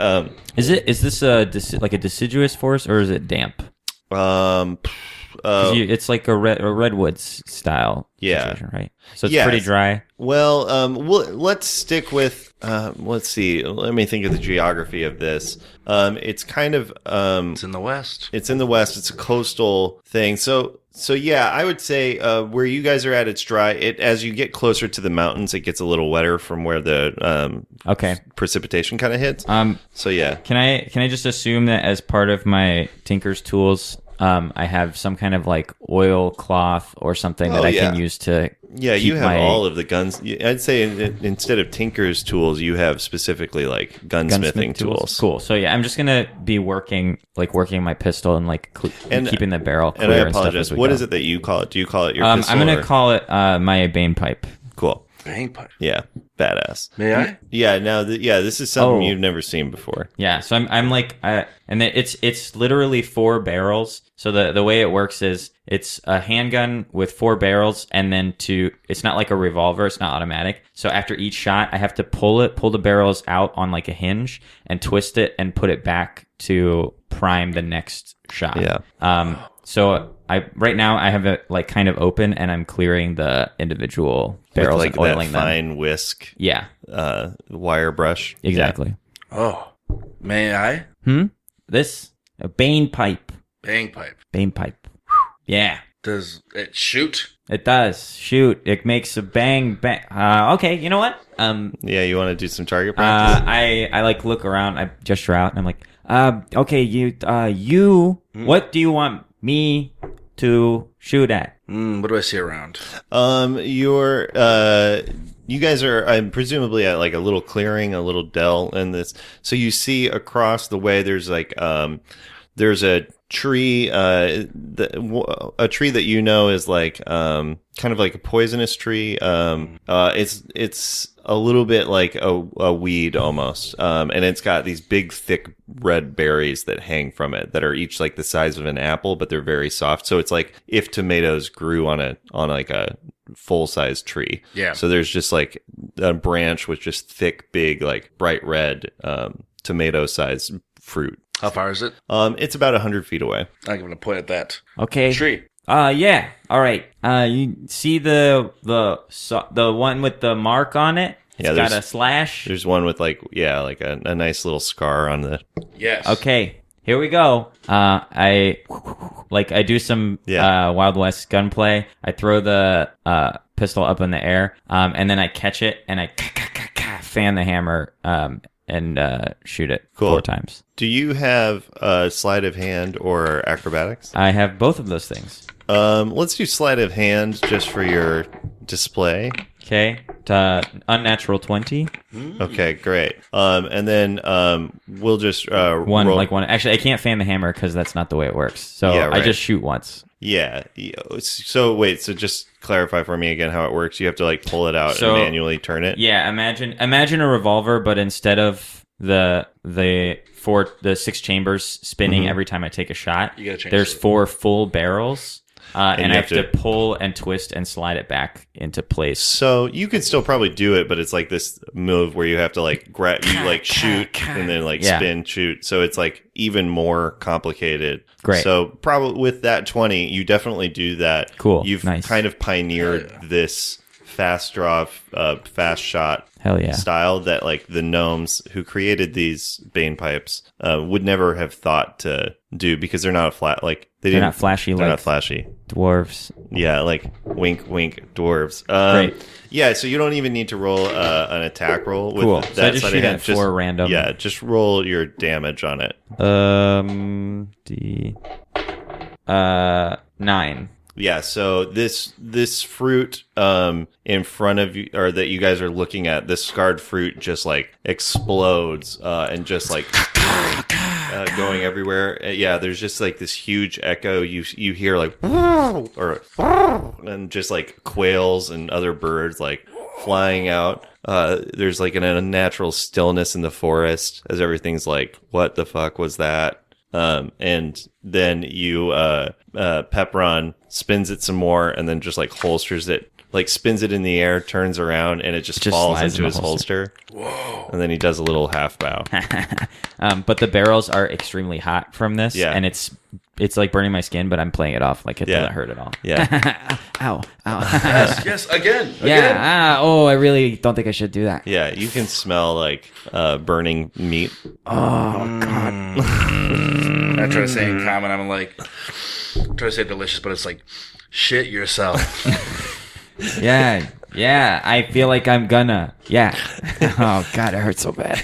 Is this a deciduous forest or is it damp? 'Cause it's like a redwoods style. Yeah. Situation, right. So it's Yes. pretty dry. Well, let's stick with. Let's see. Let me think of the geography of this. It's kind of. It's in the west. It's in the west. It's a coastal thing. So yeah, I would say where you guys are at, it's dry. As you get closer to the mountains, it gets a little wetter from where the Okay. precipitation kind of hits. So yeah. Can I just assume that as part of my Tinker's tools, I have some kind of like oil cloth or something that I can use to Yeah, you keep have my all of the guns. I'd say instead of Tinker's tools, you have specifically like gunsmithing tools. Cool. So yeah, I'm just gonna be working my pistol and like keeping the barrel clear. And I stuff apologize. as we What go. is it that you call it? Do you call it your pistol? I'm gonna call it my Bane pipe. Cool. Bang pipe. Yeah, badass. May I? Yeah. Now, this is something Oh. you've never seen before. Yeah, so I'm like, and it's literally 4 barrels. So the way it works is it's a handgun with 4 barrels, and then it's not like a revolver, it's not automatic. So after each shot, I have to pull the barrels out on like a hinge and twist it and put it back to prime the next shot. Yeah. So right now I have it like kind of open, and I'm clearing the individual barrels With like and oiling that them. fine whisk. Yeah, Wire brush. exactly. Oh. May I? This a Bane pipe. Bang pipe. Bane pipe. Yeah. Does it shoot? It does. Shoot. It makes a bang bang. Okay, you know what? Yeah, you want to do some target practice? I like look around, I gesture out, and I'm like, okay, you what do you want me to shoot at? What do I see around? You guys are presumably at like a little clearing, a little dell in this. So you see across the way there's like there's a tree a tree that you know is like kind of like a poisonous tree. It's a little bit like a weed almost. And it's got these big thick red berries that hang from it that are each like the size of an apple, but they're very soft. So it's like if tomatoes grew on like a full-size tree. Yeah. So there's just like a branch with just thick, big, like bright red tomato-sized fruit. How far is it? It's about 100 feet away. I'm going to point at that Okay. tree. Yeah. All right. You see the one with the mark on it? It's Yeah, got there's- a slash. There's one with like a nice little scar on the. Yes. Okay. Here we go. I do some Wild West gunplay. I throw the pistol up in the air, and then I catch it and I fan the hammer shoot it Cool. 4 times. Do you have sleight of hand or acrobatics? I have both of those things. Let's do sleight of hand just for your display. Okay, unnatural 20. Okay, great. And then we'll just One roll. like one. Actually, I can't fan the hammer because that's not the way it works. So Yeah, right. I just shoot once. Yeah. So wait. So just clarify for me again how it works. You have to like pull it out So- and manually turn it. Yeah, imagine a revolver, but instead of the 6 chambers spinning every time I take a shot, You gotta change there's it. 4 full barrels, and you I have have to to- pull and twist and slide it back into place. So you could still probably do it, but it's like this move where you have to like grab, you like shoot and then like Yeah. spin, shoot. So it's like even more complicated. Great. So probably with that 20, you definitely do that. Cool. You've Nice. kind of pioneered this fast draw, fast shot Hell yeah. style that like the gnomes who created these bane pipes would never have thought to do because they're not a flat like They're not flashy They're like not flashy. dwarves. Yeah, like wink, wink, dwarves. Great. Yeah, so you don't even need to roll an attack roll with Cool. that So I just sleight shoot of hand. at 4 random. Yeah, just roll your damage on it. 9. Yeah, so this fruit in front of you, or that you guys are looking at, this scarred fruit just like explodes and just like going everywhere. Yeah, there's just like this huge echo. You hear like or and just like quails and other birds like flying out. There's like an unnatural stillness in the forest as everything's like, what the fuck was that? And then Pepperon spins it some more and then just like holsters it, like spins it in the air, turns around, and it just falls slides into in his the holster. Whoa. And then he does a little half bow. But the barrels are extremely hot from this, Yeah. and it's like burning my skin, but I'm playing it off like it Yeah. doesn't hurt at all. Yeah. Ow. Yes, again. Yeah. I really don't think I should do that. Yeah, you can smell like burning meat. Oh, God. I try to say in common, I'm like, try to say delicious, but it's like, shit yourself. Yeah. I feel like I'm gonna. Yeah. Oh, God, it hurts so bad.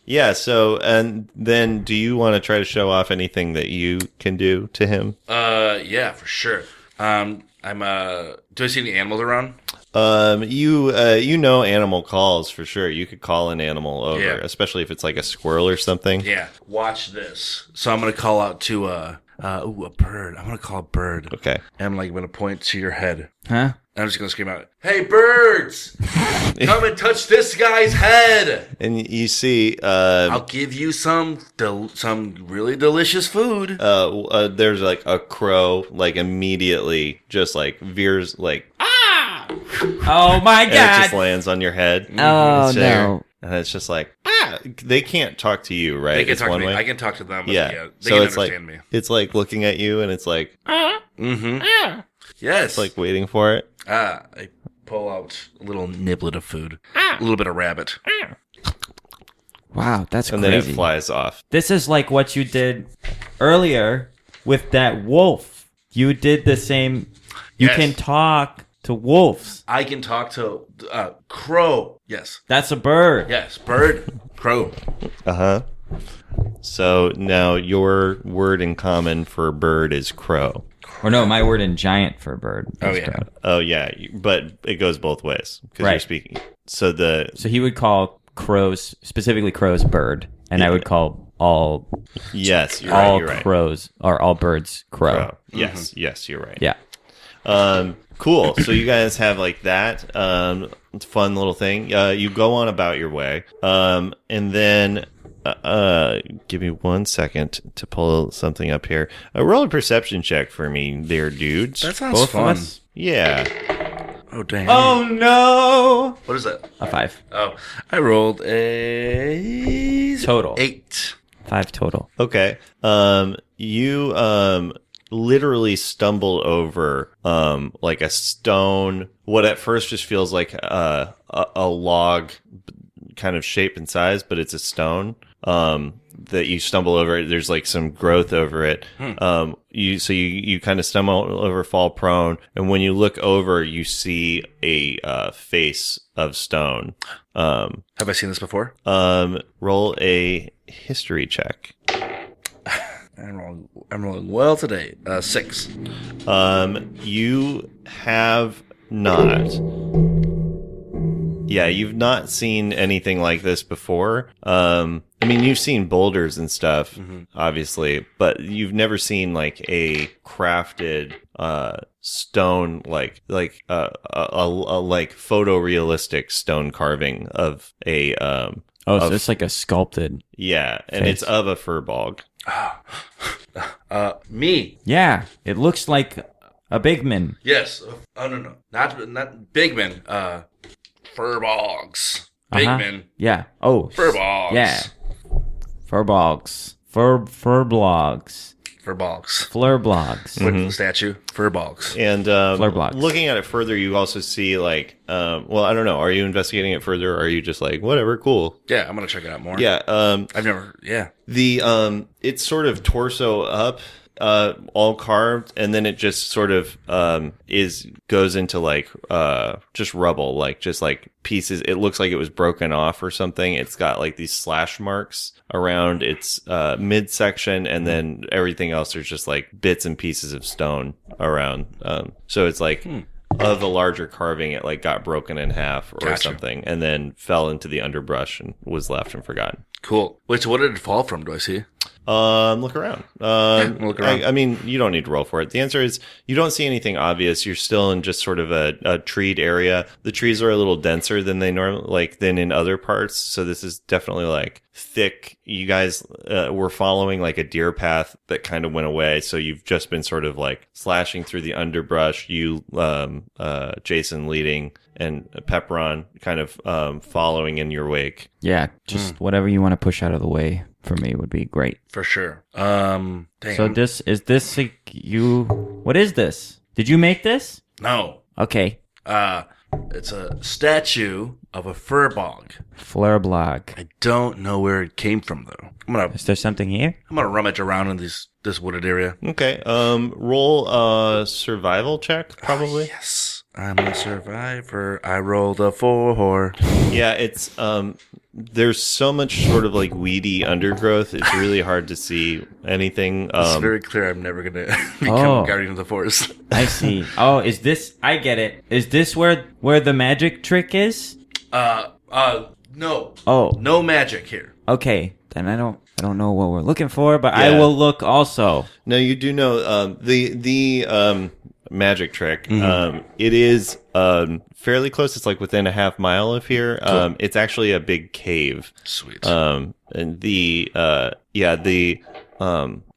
Yeah, so, and then do you want to try to show off anything that you can do to him? Yeah, for sure. Do I see any animals around? You know animal calls for sure. You could call an animal over, Yeah. especially if it's like a squirrel or something. Yeah. Watch this. So I'm gonna call out to a bird. I'm gonna call a bird. Okay. And I'm like gonna point to your head. Huh? I'm just gonna scream out, "Hey, birds! Come and touch this guy's head! And you see, I'll give you some really delicious food." there's like a crow, like immediately just like veers, like, Oh, my and it just God. lands on your head. Oh, It's there. no. And it's just like, they can't talk to you, right? They can It's talk to one me. way. I can talk to them. But Yeah. yeah, they So can it's like, understand me. it's like looking at you and it's like, Yes. it's like waiting for it. I pull out a little niblet of food, a little bit of rabbit. Wow, that's And crazy. then it flies off. This is like what you did earlier with that wolf. You did the same. You Yes. can talk to wolves. I can talk to crow. Yes. That's a bird. Yes. Bird. Crow. Uh-huh. So now your word in common for bird is crow. Or no, my word in giant for bird. Oh, is yeah. crow. Oh yeah, but it goes both ways because you're Right. speaking. So the So he would call crows, specifically crows, bird, and I would call all yes, you're right. You're right. crows or all birds crow. Crow. Yes, yes, you're right. Yeah. Cool. So you guys have like that fun little thing. You go on about your way, and then give me 1 second to pull something up here. Roll a perception check for me, there, dudes. That sounds Both fun. of us. Yeah. Oh damn. Oh no! What is that? A 5 Oh, I rolled a total. 8. 5 total. Okay. You literally stumble over like a stone. What at first just feels like a log kind of shape and size, but it's a stone that you stumble over it. There's like some growth over it. You kind of stumble over, fall prone, and when you look over, you see a face of stone. Have I seen this before? Roll a history check. I'm rolling well today. 6. You have not. Yeah, you've not seen anything like this before. I mean, you've seen boulders and stuff, obviously, but you've never seen like a crafted stone, like photorealistic stone carving of a. So it's like a sculpted. Yeah, and face. it's of a Firbolg. Me. Yeah, it looks like a bigman. Yes. Oh no, not Bigman. Firbolgs. Bigman. Yeah. Oh. Firbolgs. Yeah. Firbolgs. Furblogs. Firbolgs. Flurblogs. Look at the statue. Firbolgs. And Flurblocks. looking at it further, you also see like, well, I don't know. Are you investigating it further, or are you just like, whatever, cool? Yeah, I'm gonna check it out more. Yeah. I've never. Yeah. It's sort of torso up, all carved, and then it just sort of goes into like just rubble, like just like pieces. It looks like it was broken off or something. It's got like these slash marks around its midsection, and then everything else there's just like bits and pieces of stone around. So it's like of a larger carving, it like got broken in half or something, and then fell into the underbrush and was left and forgotten. Cool. Wait, so what did it fall from? Do I see? Look around. Look around. I mean, you don't need to roll for it. The answer is you don't see anything obvious. You're still in just sort of a treed area. The trees are a little denser than they normally than in other parts. So this is definitely like thick. You guys were following like a deer path that kind of went away. So you've just been sort of like slashing through the underbrush. You, Jason leading, and Pepperon kind of following in your wake. Yeah, just whatever you want to push out of the way for me would be great. For sure. Dang. So this like you? What is this? Did you make this? No. Okay. It's a statue of a Firbolg. Flurblog. I don't know where it came from though. Is there something here? I'm gonna rummage around in this wooded area. Okay. Roll a survival check, probably. Yes. I'm a survivor. I rolled a 4. Yeah, it's there's so much sort of like weedy undergrowth. It's really hard to see anything. It's very clear I'm never gonna become a guardian of the forest. I see. Oh, is this? I get it. Is this where the magic trick is? No. Oh, No magic here. okay. Then I don't know what we're looking for, but I Yeah. will look also. No, you do know the magic trick. It is fairly close. It's like within a half mile of here. It's actually a big cave. Sweet. And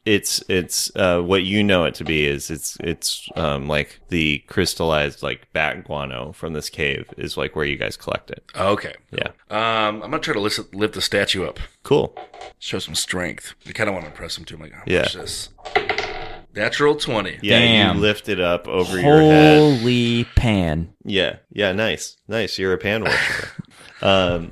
it's what you know it to be is it's like the crystallized like bat guano from this cave is like where you guys collect it. Okay. Yeah. I'm gonna try to lift the statue up. Cool. Show some strength. I kind of want to impress him too. I'm like, how Yeah. much is this? Natural 20. Yeah, Damn. you lift it up over your head. Holy pan. Yeah, nice. You're a pan worshiper.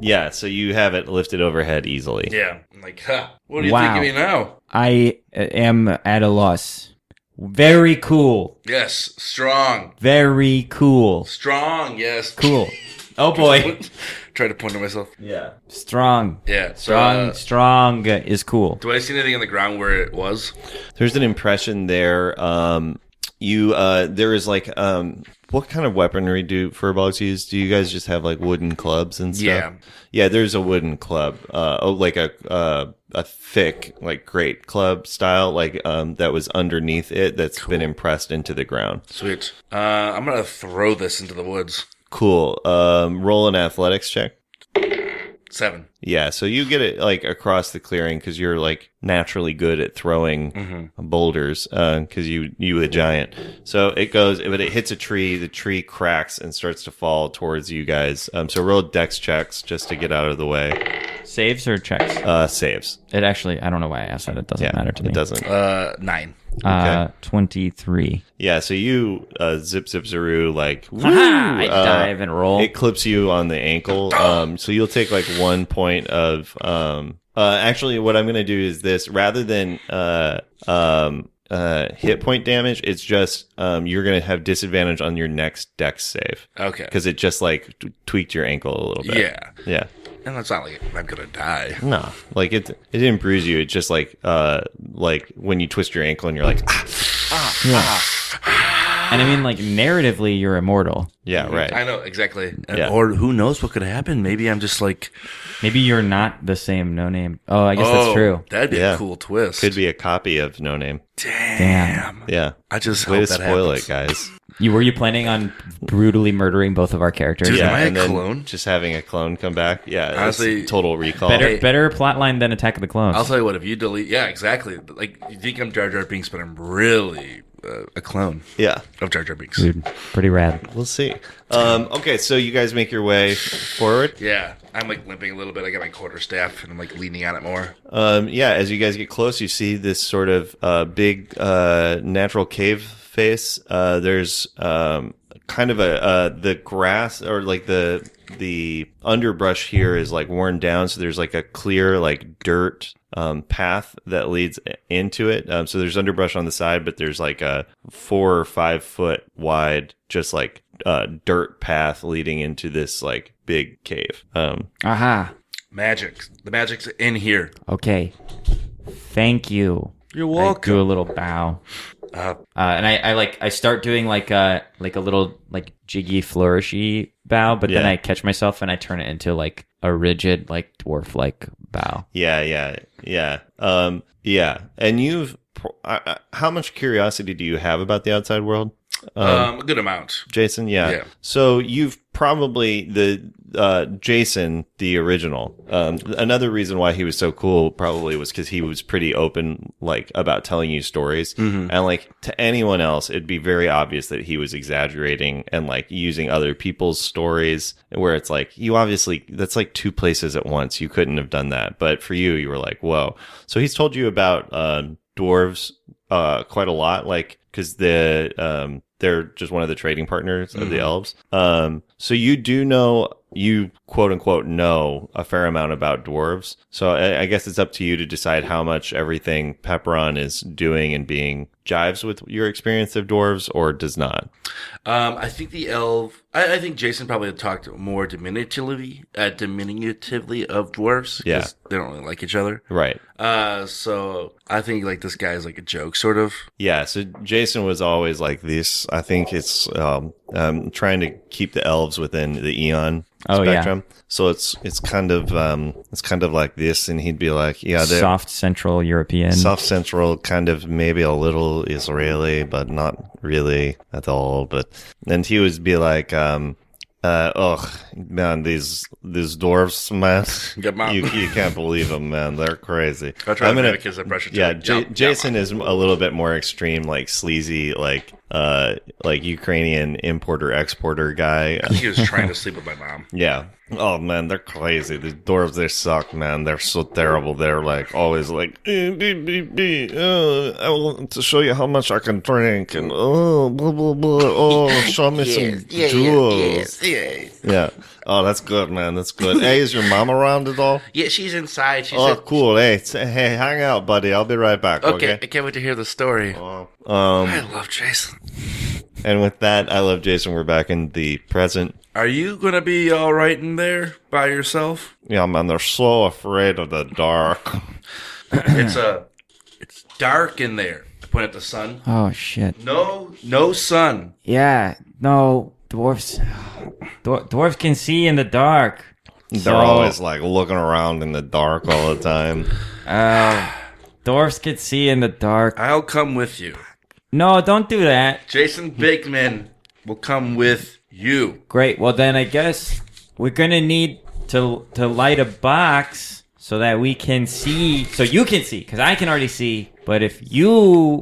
Yeah, so you have it lifted overhead easily. Yeah. I'm like, what do you Wow. think of me now? I am at a loss. Very cool. Yes. Strong. Very cool. Strong. Yes. Cool. Oh boy. Try to point at myself. Yeah. Strong. Yeah. So, Strong is cool. do I see anything on the ground where it was? There's an impression there. There is like what kind of weaponry do Firbolgs use? Do you guys just have like wooden clubs and stuff? Yeah. Yeah, there's a wooden club. Like a thick, like great club style, like that was underneath it that's been impressed into the ground. Sweet. I'm gonna throw this into the woods. Cool. Roll an athletics check. 7. Yeah, so you get it like across the clearing because you're like naturally good at throwing boulders because you a giant. So it goes, but it hits a tree. The tree cracks and starts to fall towards you guys. So roll dex checks just to get out of the way. Saves or checks? Saves. It actually, I don't know why I asked that. It doesn't matter to me. It doesn't. 9. Okay. 23. Yeah, so you zip zaroo like woo, I dive and roll. It clips you on the ankle. So you'll take like 1 point of Actually, what I'm going to do is this. Rather than hit point damage, it's just you're going to have disadvantage on your next dex save. Okay. Because it just like tweaked your ankle a little bit. Yeah. Yeah. And it's not like I'm gonna die. No, like it didn't bruise you. It's just like when you twist your ankle and you're like, And I mean, like, narratively, you're immortal. yeah, right. I know, exactly. Yeah. Or who knows what could happen? Maybe I'm just like... Maybe you're not the same No Name. Oh, I guess that's true. That'd be Yeah. a cool twist. Could be a copy of No Name. Damn. Yeah. I just Way hope to that spoil happens. it, guys. Were you planning on brutally murdering both of our characters? Dude, Yeah, am I a and then clone? just having a clone come back. Yeah, Honestly, it's total recall. Better plotline than Attack of the Clones. I'll tell you what, if you delete... Yeah, exactly. Like, you think I'm Jar Jar Binks, but I'm really a clone Yeah, of Jar Jar Binks. Dude, pretty rad. we'll see. Okay, so you guys make your way forward. Yeah. I'm, like, limping a little bit. I got my quarterstaff, and I'm, like, leaning on it more. Yeah, as you guys get close, you see this sort of big natural cave face. There's kind of the grass or like the underbrush here is like worn down, so there's like a clear like dirt path that leads into it. So there's underbrush on the side, but there's like a 4 or 5 foot wide, just like dirt path leading into this like big cave. Aha. Magic. The magic's in here. Okay. Thank you. You're I welcome. do a little bow. And I start doing like a little like jiggy flourishy bow, but then Yeah. I catch myself and I turn it into like a rigid like dwarf like bow. Yeah. And you've how much curiosity do you have about the outside world? A good amount. Jason, yeah. So you've probably Jason, the original. Another reason why he was so cool probably was because he was pretty open, like about telling you stories, and like to anyone else, it'd be very obvious that he was exaggerating and like using other people's stories. Where it's like you obviously that's like 2 places at once. You couldn't have done that, but for you, you were like, whoa. So he's told you about dwarves quite a lot, like because they're just one of the trading partners of the elves. So you do know, you quote unquote know a fair amount about dwarves. So I guess it's up to you to decide how much everything Pepperon is doing and being jives with your experience of dwarves or does not. I think the elf. I think Jason probably talked more diminutively of dwarves. 'Cause Yeah. they don't really like each other. Right. So I think like this guy is like a joke, sort of. Yeah, so Jason was always like this. I think it's trying to keep the elves within the Eon spectrum. So it's kind of like this, and he'd be like, yeah, they're Soft Central European. soft central, kind of maybe a little Israeli, but not really at all. But and he would be like, oh man, these dwarves, man, Get 'em out. you can't believe them, man. They're crazy. I'll try to mimic his impression. Yeah, too. Jason is a little bit more extreme, like sleazy, like Ukrainian importer exporter guy. I think he was trying to sleep with my mom. Yeah. Oh man, they're crazy. The dwarves, they suck, man. They're so terrible. They're like always like, I want to show you how much I can drink, and blah blah blah. Oh, show me some jewels. Yeah. Oh, that's good, man. That's good. Hey, is your mom around at all? Yeah, she's inside. She Oh, said, cool. Hey, hey, hang out, buddy. I'll be right back. okay, Okay. I can't wait to hear the story. Oh, I love Jason. and with that, I love Jason. We're back in the present. Are you going to be all right in there by yourself? Yeah, man, they're so afraid of the dark. It's dark in there. I point at the sun. Oh shit. No sun. Yeah. No dwarfs. Dwarfs can see in the dark. They're always like looking around in the dark all the time. Dwarfs can see in the dark. I'll come with you. No, don't do that. Jason Bakeman will come with you. Great. Well, then I guess we're gonna need to light a box so that we can see. So you can see, because I can already see. But if you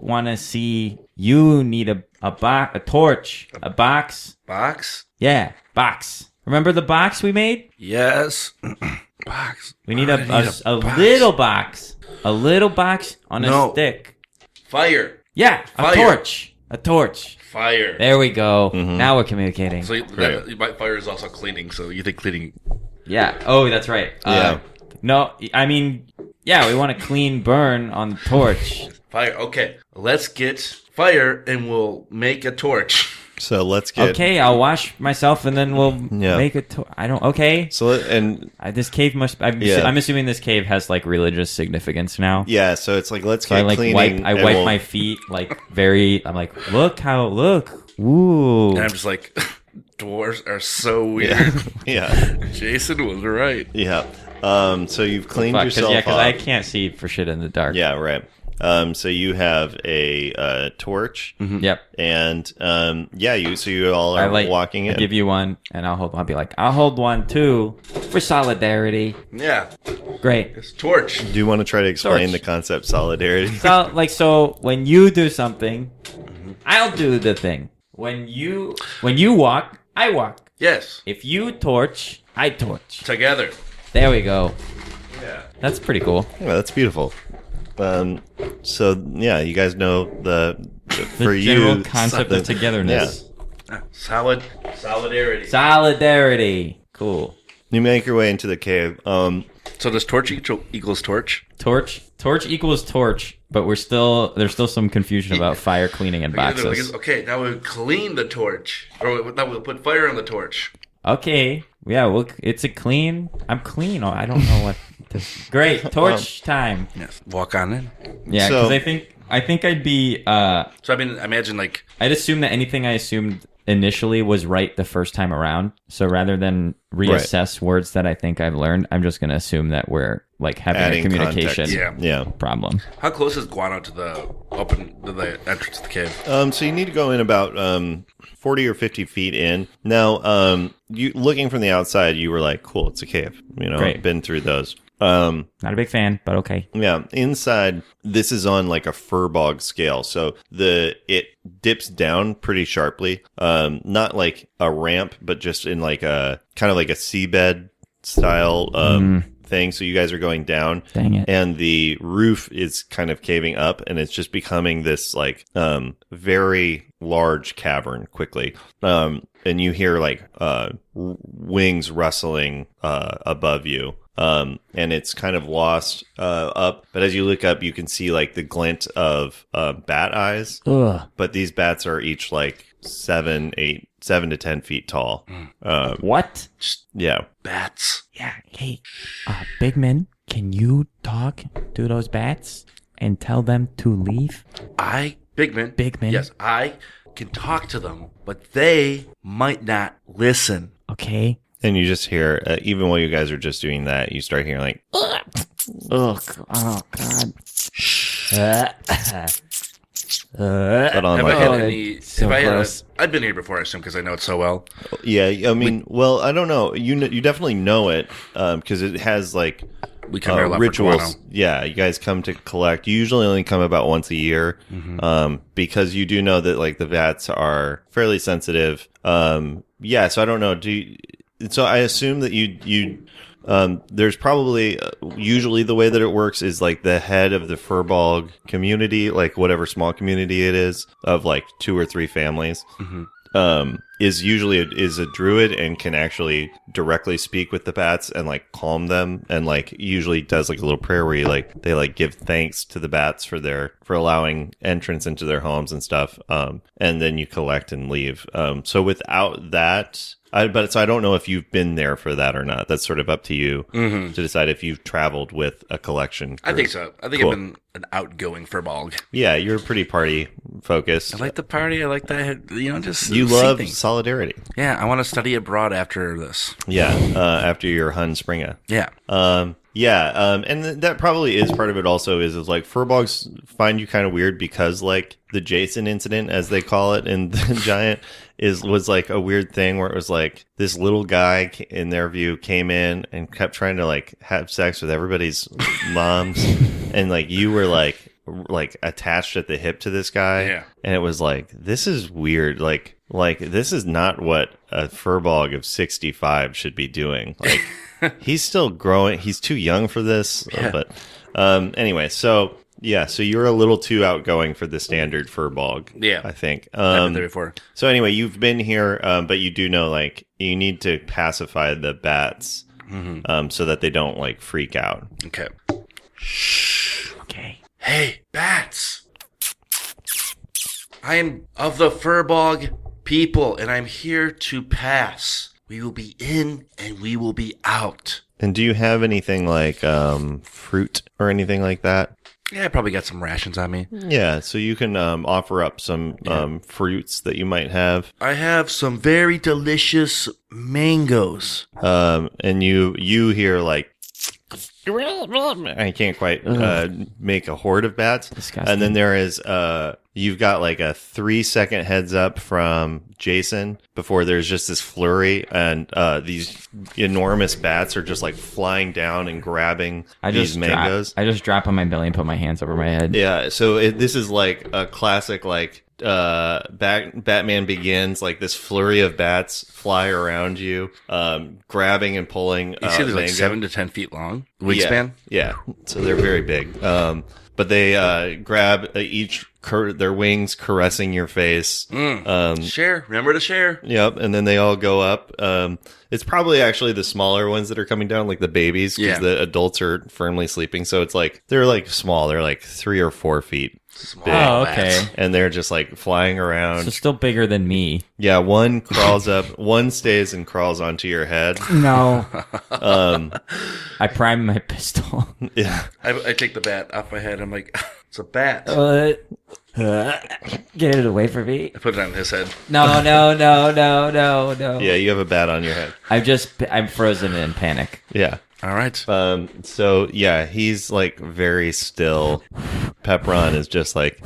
want to see, you need a torch, a box. Box? Yeah, box. Remember the box we made? Yes. Box. We need Why a do I need a box? little box. A little box on a No. stick. Fire. Yeah, a Fire. torch. A torch. Fire. There we go. Now we're communicating. So fire is also cleaning. So you think cleaning? Yeah. Oh, that's right. Yeah. No, I mean, Yeah, we want a clean burn on the torch. Fire. Okay, let's get fire and we'll make a torch. So let's get. Okay, I'll wash myself and then we'll make a torch. I don't. Okay. So This cave must. I'm assuming this cave has like religious significance now. yeah, so it's like let's get I like cleaning. I wipe my feet like very. I'm like, look. Ooh. And I'm just like, dwarves are so weird. Yeah, Jason was right. yeah. So you've cleaned yourself because off. I can't see for shit in the dark. Yeah, right. So you have a torch. Yep. And you all are walking in. I give you one, and I'll be like, I'll hold one too for solidarity. Yeah. Great. It's torch. Do you want to try to explain Torch. the concept solidarity? So when you do something, I'll do the thing. When you walk, I walk. Yes. If you torch, I torch. Together. There we go. Yeah. That's pretty cool. Yeah, that's beautiful. So yeah, you guys know The for general you concept of togetherness. Solidarity. Solidarity. Cool. You make your way into the cave. So does torch equals torch? Torch equals torch, but there's still some confusion about fire cleaning and boxes. Okay, now we'll clean the torch. Or now we'll put fire on the torch. Okay. Yeah, well, it's a clean. I'm clean. I don't know what. Great. Torch time. Yes. Walk on in. Yeah, So- because I think I'd be. So I mean, imagine like I'd assume that anything I assumed initially was right the first time around. So rather than reassess words that I think I've learned, I'm just going to assume that we're like having Adding a communication context. Yeah. problem. how close is Guano to the entrance to the cave? So you need to go in about 40 or 50 feet in. Now, you looking from the outside, you were like, "Cool, it's a cave." Great. Been through those. Not a big fan, but okay. Yeah, inside this is on like a Firbolg scale, so it dips down pretty sharply. Not like a ramp, but just in like a kind of like a seabed style thing. So you guys are going down. Dang it. And the roof is kind of caving up, and it's just becoming this like very large cavern quickly. And you hear like wings rustling above you. And it's kind of lost up, but as you look up, you can see like the glint of bat eyes. Ugh. But these bats are each like 7 to 10 feet tall. What? Yeah. Bats. Yeah. Hey, big man, can you talk to those bats and tell them to leave? Bigman. Bigman. Yes, I can talk to them, but they might not listen. Okay. And you just hear, even while you guys are just doing that, you start hearing like, Ugh. Oh God. but on Have like, I had Oh, any? so gross. I've been here before, I assume, because I know it so well. yeah, I mean, well, I don't know. You definitely know it, because it has like, We come here a lot for rituals. guano. Yeah, you guys come to collect. You usually only come about once a year, because you do know that like the bats are fairly sensitive. Yeah, so I don't know. So I assume that you there's probably usually the way that it works is like the head of the Firbolg community, like whatever small community it is of like 2 or 3 families. Is usually is a druid and can actually directly speak with the bats and like calm them, and like usually does like a little prayer where they like give thanks to the bats for allowing entrance into their homes and stuff. And then you collect and leave. So without that, I don't know if you've been there for that or not. That's sort of up to you to decide if you've traveled with a collection. I think so. I think Cool. I've been an outgoing Firbolg. Yeah, you're pretty party focused. I like the party. I like that. Just You see love things. solidarity. Yeah, I want to study abroad after this. Yeah, after your Hun Springa. Yeah. And that probably is part of it also is like Firbolgs find you kind of weird because like the Jason incident, as they call it in the Giant, was like a weird thing where it was like this little guy in their view came in and kept trying to like have sex with everybody's moms, and like you were like attached at the hip to this guy. Yeah. And it was like, this is weird. Like this is not what a Firbolg of 65 should be doing. Like he's still growing. He's too young for this. Yeah. But anyway, so yeah, so you're a little too outgoing for the standard Firbolg. Yeah. I think. I've been there before. So anyway, you've been here, but you do know like you need to pacify the bats so that they don't like freak out. Okay. Shh. Okay. Hey, bats. I am of the Firbolg people, and I'm here to pass. We will be in and we will be out. And do you have anything like fruit or anything like that? Yeah, I probably got some rations on me. Yeah, so you can offer up some fruits that you might have. I have some very delicious mangoes. And you hear like, I can't quite make a horde of bats. Disgusting. And then there is you've got like a 3-second heads up from Jason before there's just this flurry, and these enormous bats are just like flying down and grabbing these mangoes. I just drop on my belly and put my hands over my head. Yeah, so this is like a classic like Batman Begins, like this flurry of bats fly around you, grabbing and pulling. You see, there's like mango. 7 to 10 feet long wingspan. Yeah, so they're very big. But they grab each their wings caressing your face. Share. Remember to share. Yep, and then they all go up. It's probably actually the smaller ones that are coming down, like the babies, because the adults are firmly sleeping. So it's like they're like small. They're like 3 or 4 feet. Big. Oh, okay. And they're just like flying around. So still bigger than me. Yeah, one crawls up, one stays and crawls onto your head. No. I prime my pistol. Yeah. I take the bat off my head. I'm like, it's a bat. Get it away from me. I put it on his head. No. Yeah, you have a bat on your head. I'm frozen in panic. Yeah. All right. So yeah, he's like very still. Pepperon is just like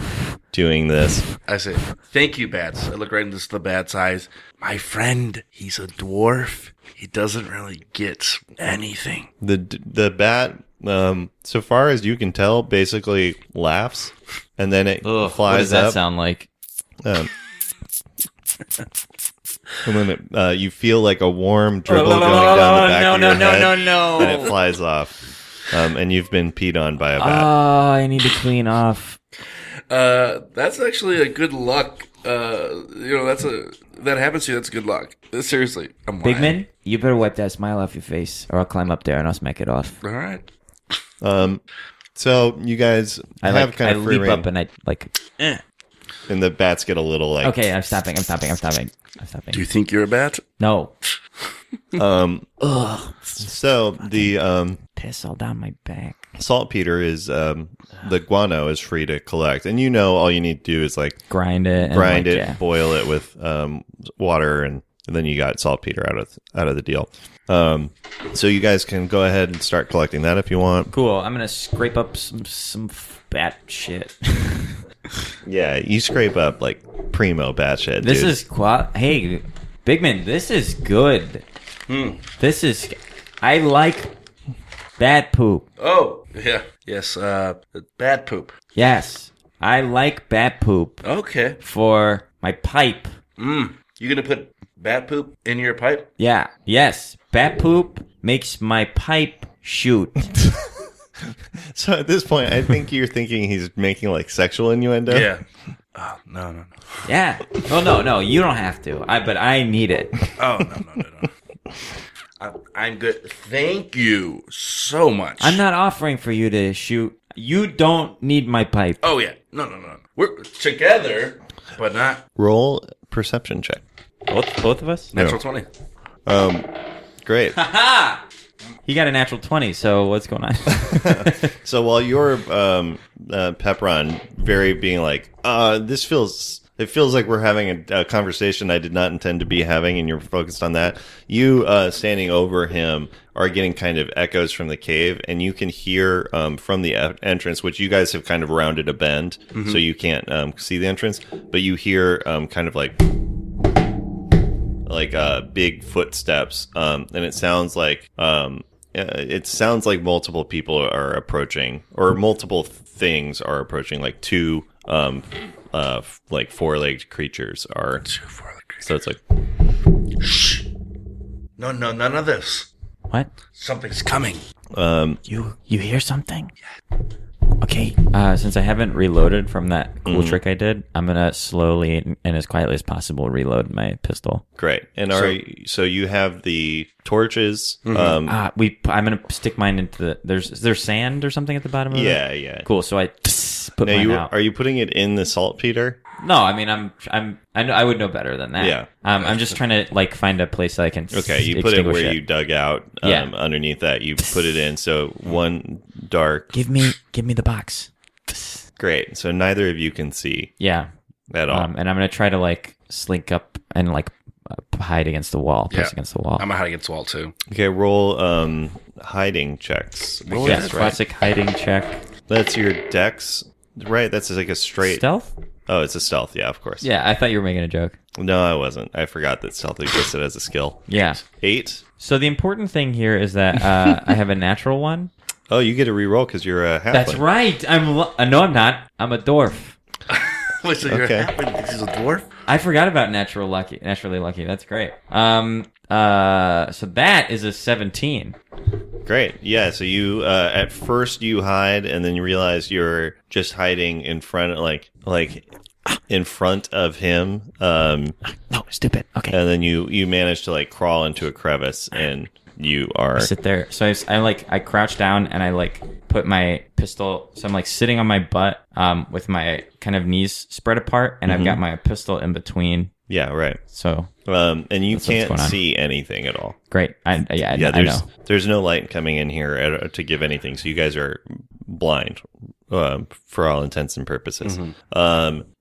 doing this. I say, thank you, bats. I look right into the bat's eyes. My friend, he's a dwarf. He doesn't really get anything. The bat, so far as you can tell, basically laughs, and then it Ugh, flies what does that up. sound like? And then you feel like a warm dribble going down the back of your head. No. And it flies off. And you've been peed on by a bat. Oh, I need to clean off. That's actually a good luck. That happens to you. That's good luck. Seriously, I'm lying. Bigman, you better wipe that smile off your face, or I'll climb up there and I'll smack it off. All right. So you guys have kind of free leap reign, up and I like. and the bats get a little like. Okay, I'm stopping. Do you think you're a bat? No. So the Piss all down my back. saltpeter is the guano is free to collect, and you know all you need to do is like Grind it. grind it, Yeah. boil it with water, and then you got saltpeter out of the deal. So you guys can go ahead and start collecting that if you want. Cool. I'm gonna scrape up some bat shit. Yeah, you scrape up like primo bat shit. This dude. is Hey, Bigman, this is good. This is. I like bat poop. Oh, yeah. Yes, bat poop. Yes, I like bat poop Okay. for my pipe. You gonna put bat poop in your pipe? Yeah. Yes, bat poop makes my pipe shoot. So at this point, I think you're thinking he's making like sexual innuendo. Yeah. Oh, no. Yeah. Oh no, you don't have to. But I need it. Oh, no. I'm good. Thank you so much. I'm not offering for you to shoot. You don't need my pipe. Oh, yeah. No. We're together, but not Roll perception check. Both of us? natural 20. Great. He got a natural 20, so what's going on? So while you're Pepperon very being like, it feels like we're having a conversation I did not intend to be having, and you're focused on that. You standing over him are getting kind of echoes from the cave, and you can hear from the entrance, which you guys have kind of rounded a bend, so you can't see the entrance, but you hear kind of like big footsteps, and it sounds like multiple people are approaching, or multiple things are approaching, like two like four-legged creatures are. So it's like, Shh. No, none of this. What? Something's coming. You hear something? Okay. Since I haven't reloaded from that cool trick I did, I'm gonna slowly and as quietly as possible reload my pistol. Great. And so you have the torches. I'm gonna stick mine into the. Is there sand or something at the bottom of it? Yeah. Cool. So I put mine out. Are you putting it in the saltpeter? No, I mean I would know better than that. Yeah. I'm just trying to like find a place that I can. Okay, you put it where you dug out. Underneath that, you put it in. So one dark. Give me the box. Great. So neither of you can see. Yeah. At all. And I'm gonna try to like slink up and like hide against the wall. Press against the wall. I'm gonna hide against the wall too. Okay, roll hiding checks. Classic hiding check. That's your dex, right? That's like a straight Stealth. Oh, it's a stealth. Yeah, of course. Yeah, I thought you were making a joke. No, I wasn't. I forgot that stealth existed as a skill. Yeah. 8. So the important thing here is that I have a natural one. Oh, you get to reroll because you're a halfling. That's right. No, I'm not. I'm a dwarf. Wait, so you're a halfling? This is a dwarf? I forgot about naturally lucky. That's great. So that is a 17. Great. Yeah. So you at first you hide, and then you realize you're just hiding in front, like in front of him. No, stupid. Okay. And then you manage to like crawl into a crevice, and you are sit there. So I crouch down and I like put my pistol. So I'm like sitting on my butt, with my kind of knees spread apart, and I've got my pistol in between. Yeah. Right. So. And you can't see anything at all. Great. I know. There's no light coming in here to give anything, so you guys are blind for all intents and purposes.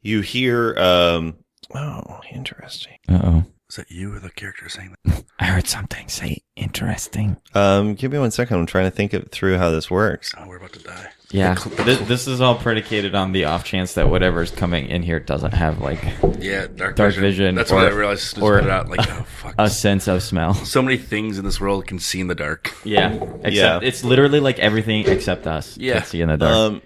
You hear. Oh, interesting. Uh-oh. Is that you or the character saying that? I heard something say interesting. Give me 1 second. I'm trying to think through how this works. Oh, we're about to die. Yeah, this is all predicated on the off chance that whatever's coming in here doesn't have like dark vision. That's what I realized. Just put it out like fuck. A sense of smell. So many things in this world can see in the dark. Yeah, except it's literally like everything except us can see in the dark.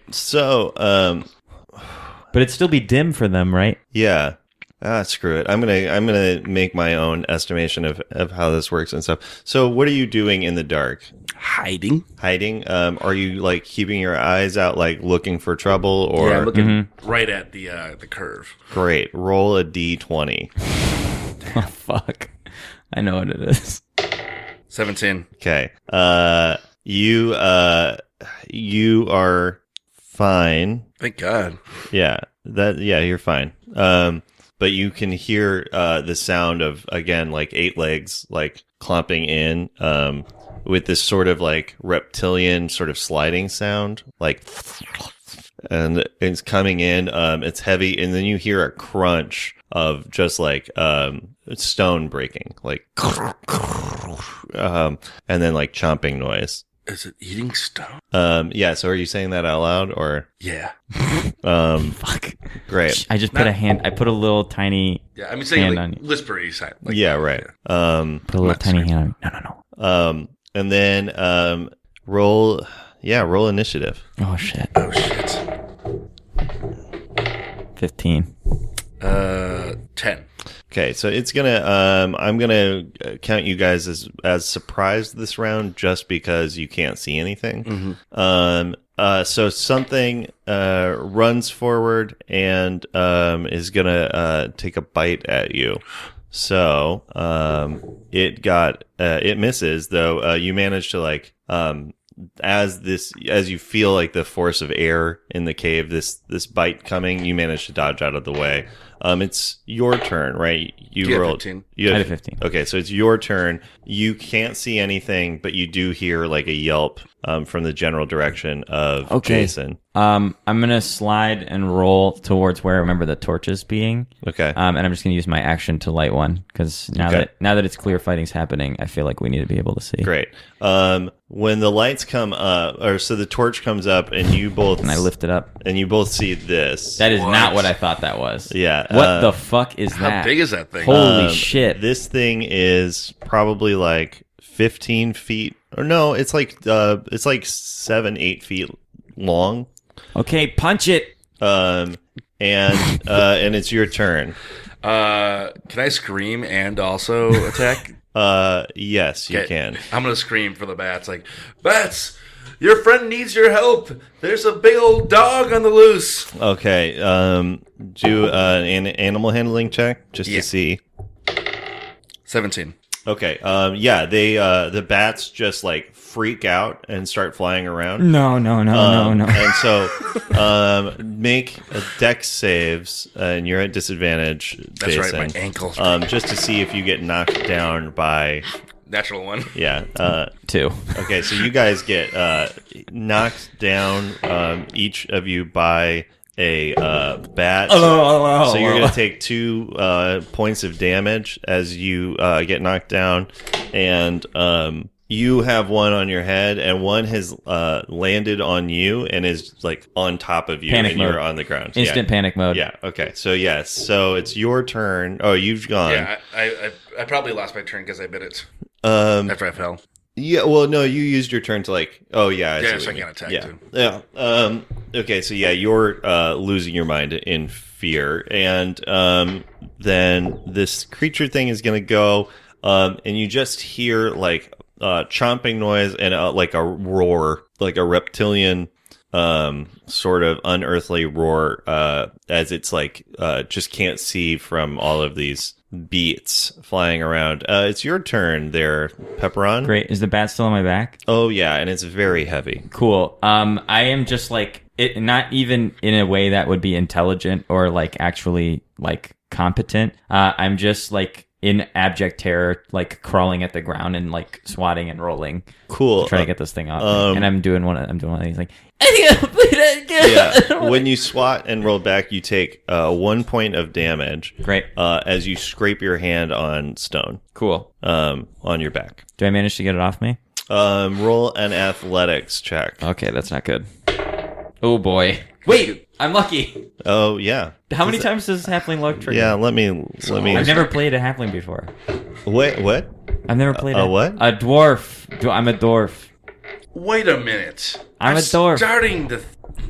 But it'd still be dim for them, right? Yeah. Screw it. I'm gonna make my own estimation of how this works and stuff. So what are you doing in the dark? Hiding. Are you like keeping your eyes out, like looking for trouble, or I'm looking right at the curve? Great. Roll a d20. Oh fuck! I know what it is. 17. Okay. You are fine. Thank God. Yeah. You're fine. But you can hear the sound of, again, like 8 legs like clomping in with this sort of like reptilian sort of sliding sound, like, and it's coming in. It's heavy, and then you hear a crunch of just like stone breaking, like, and then like chomping noise. Is it eating stone? Yeah. So are you saying that out loud, or? Yeah. Fuck. Great. I just put a hand. I put a little tiny. Yeah. I mean, saying hand like on you. whispery side. Like yeah. Right. Put a little tiny hand on you. No. And then roll initiative. Oh shit. 10. 15. Okay, so it's gonna. I'm gonna count you guys as surprised this round, just because you can't see anything. So something runs forward and is gonna take a bite at you. So it misses, though. You manage to like as you feel like the force of air in the cave, this bite coming, you manage to dodge out of the way. It's your turn, right? You rolled 15. I had a 15. Okay, so it's your turn. You can't see anything, but you do hear like a yelp from the general direction of Jason. I'm gonna slide and roll towards where I remember the torches being. Okay. And I'm just gonna use my action to light one, because now that it's clear fighting's happening, I feel like we need to be able to see. Great. When the lights come up, so the torch comes up, and you both and I lift it up, and you both see this. That is not what I thought that was. Yeah. What the fuck is that? How big is that thing? Holy shit! This thing is probably like 15 feet, or no, it's like 7-8 feet long. Okay, punch it. And it's your turn. Can I scream and also attack? Yes, you can. I'm gonna scream for the bats, like, bats, Your friend needs your help. There's a big old dog on the loose. Okay. Do an animal handling check just to see. 17. Okay. Yeah. They the bats just like freak out and start flying around. No. And so, make a dex saves, and you're at disadvantage. That's Jason, right. My ankle. just to see if you get knocked down by. Natural one. Yeah. 2. Okay. So you guys get knocked down, each of you by a bat. So you're going to take 2 points of damage as you get knocked down, and you have one on your head, and one has landed on you and is like on top of you, Panic and mode. you're on the ground. Instant panic mode. Yeah. Okay. So yes. So it's your turn. Oh, you've gone. Yeah, I probably lost my turn because I bit it after I fell. Yeah. Well, no, you used your turn to like. Oh, yeah. I see Yeah, what so I you can't attack mean. too. Yeah. Okay. So yeah, you're losing your mind in fear, and then this creature thing is going to go, and you just hear like chomping noise and like a roar, like a reptilian sort of unearthly roar, as it's like just can't see from all of these beats flying around. It's your turn there, Pepperon. Great. Is the bat still on my back? Oh yeah, and it's very heavy. Cool. I am just like it, not even in a way that would be intelligent or like actually like competent. I'm just like in abject terror, like crawling at the ground and like swatting and rolling. Cool. To try to get this thing off. And I'm doing one of these like. Yeah. When you swat and roll back, you take 1 point of damage. Great. As you scrape your hand on stone. Cool. On your back. Do I manage to get it off me? Roll an athletics check. Okay, that's not good. Oh boy. Wait, I'm lucky. Oh yeah. How many times does halfling luck trigger? Yeah. Let me. I've never played a halfling before. Wait. What? I've never played a what? A dwarf. I'm a dwarf. Wait a minute. I'm a dwarf. Starting to...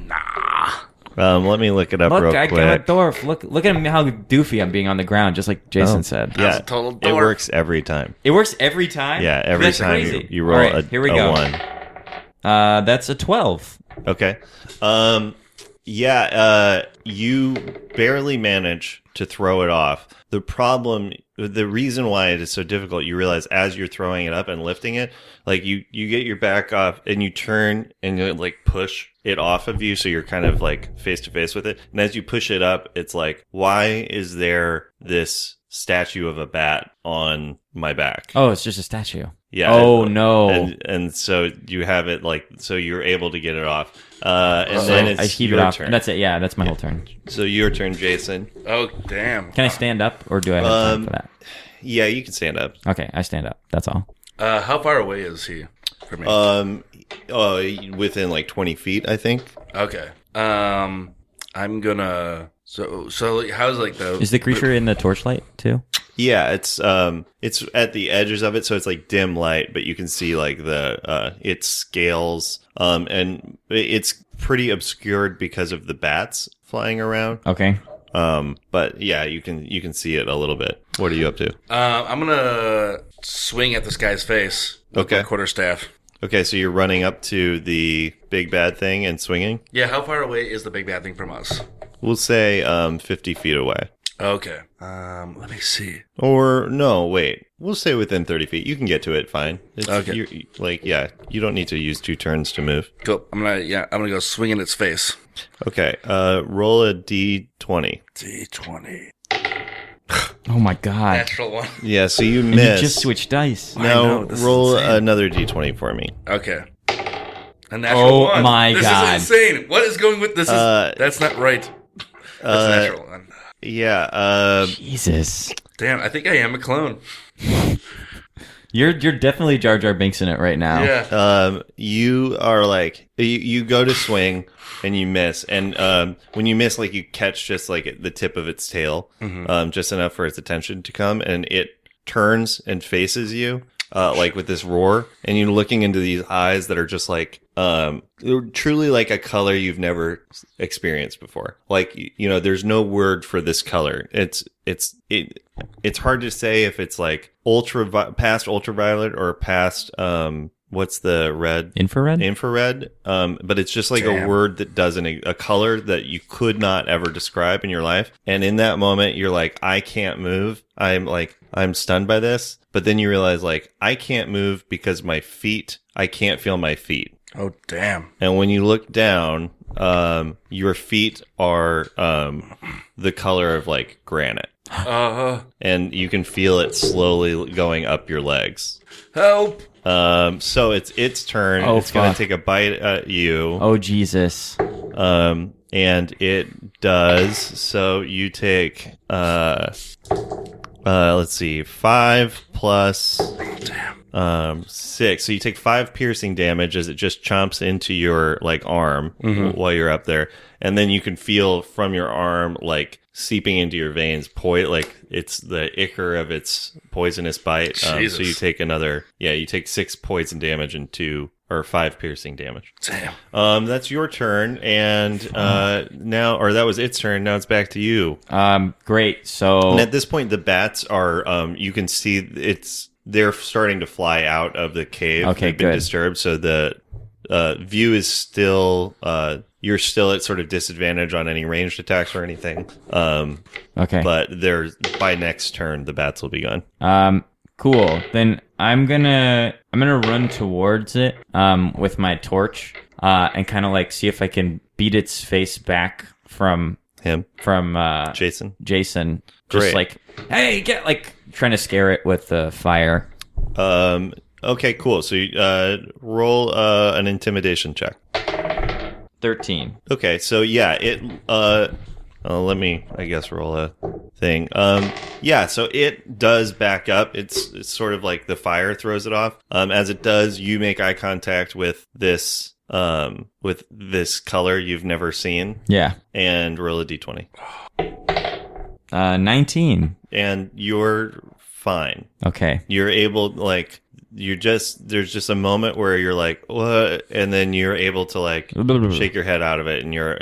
Nah. Let me look it up Look, real I'm quick. a dwarf. Look at how doofy I'm being on the ground, just like Jason said. Yeah, That's a total it dwarf. works every time. It works every time? Yeah, every That's time crazy. you roll All right, here we a go. 1. That's a 12. Okay. You barely manage to throw it off. The reason why it is so difficult, you realize as you're throwing it up and lifting it, like you get your back off and you turn and you like push it off of you, so you're kind of like face to face with it. And as you push it up, it's like, why is there this statue of a bat on my back? Oh, it's just a statue. Yeah. Oh, no. And so you have it like, so you're able to get it off. And then it's I keep your it off. turn. That's it. Yeah, that's my whole turn. So your turn, Jason. Oh, damn. Can I stand up, or do I have time for that? Yeah, you can stand up. Okay, I stand up. That's all. How far away is he from me? Within like 20 feet, I think. Okay. I'm gonna... So how's like the... Is the creature in the torchlight, too? Yeah, it's at the edges of it, so it's like dim light, but you can see like the its scales, and it's pretty obscured because of the bats flying around. Okay. But yeah, you can see it a little bit. What are you up to? I'm gonna swing at this guy's face with Okay. my quarterstaff. Okay, so you're running up to the big bad thing and swinging. Yeah, how far away is the big bad thing from us? We'll say 50 feet away. Okay. Let me see. Or no, wait. We'll say within 30 feet. You can get to it fine. Okay. You don't need to use 2 turns to move. Cool. I'm gonna go swing in its face. Okay, roll a d20. D20. Oh, my God. Natural one. Yeah, so you And miss. you just switched dice. I Now know, this is roll insane. another d20 for me. Okay. A natural one. my God. This is insane. What is going with this? That's not right. That's a natural one. Yeah, Jesus. Damn, I think I am a clone. You're definitely Jar Jar Binks in it right now. Yeah. you are like, you go to swing and you miss. And when you miss, like you catch just like the tip of its tail, just enough for its attention to come. And it turns and faces you, like with this roar. And you're looking into these eyes that are just like, truly like a color you've never experienced before. Like, there's no word for this color. It's hard to say if it's like past ultraviolet or past what's the red? Infrared? Infrared. But it's just like a word that doesn't, a color that you could not ever describe in your life. And in that moment, you're like, I can't move. I'm stunned by this. But then you realize, like, I can't move because I can't feel my feet. Oh, damn. And when you look down, your feet are the color of like granite. And you can feel it slowly going up your legs. Help! So it's its turn. Oh, it's going fuck. to take a bite at you. Oh, Jesus. And it does. So you take, let's see, 5 plus 6. So you take 5 piercing damage as it just chomps into your like arm while you're up there, and then you can feel from your arm like seeping into your veins, like it's the ichor of its poisonous bite. So you take you take 6 poison damage and 5 piercing damage. Damn. That's your turn, and that was its turn. Now it's back to you. Great. So And at this point, the bats are, you can see they're starting to fly out of the cave. Okay, They've been good. disturbed, so the view is still, you're still at sort of disadvantage on any ranged attacks or anything. okay. But by next turn, the bats will be gone. Cool. Then I'm gonna run towards it with my torch and kind of like see if I can beat its face back from Jason. Jason. Great. Just like, hey, trying to scare it with the fire. Okay, cool. So you roll an intimidation check. 13. Okay, so yeah, let me, I guess, roll a thing. Yeah, so it does back up. It's sort of like the fire throws it off. As it does, you make eye contact with this color you've never seen, Yeah. and roll a d20. 19. And you're fine. Okay. You're able, like, there's just a moment where you're like, what? And then you're able to, like, shake your head out of it, and you're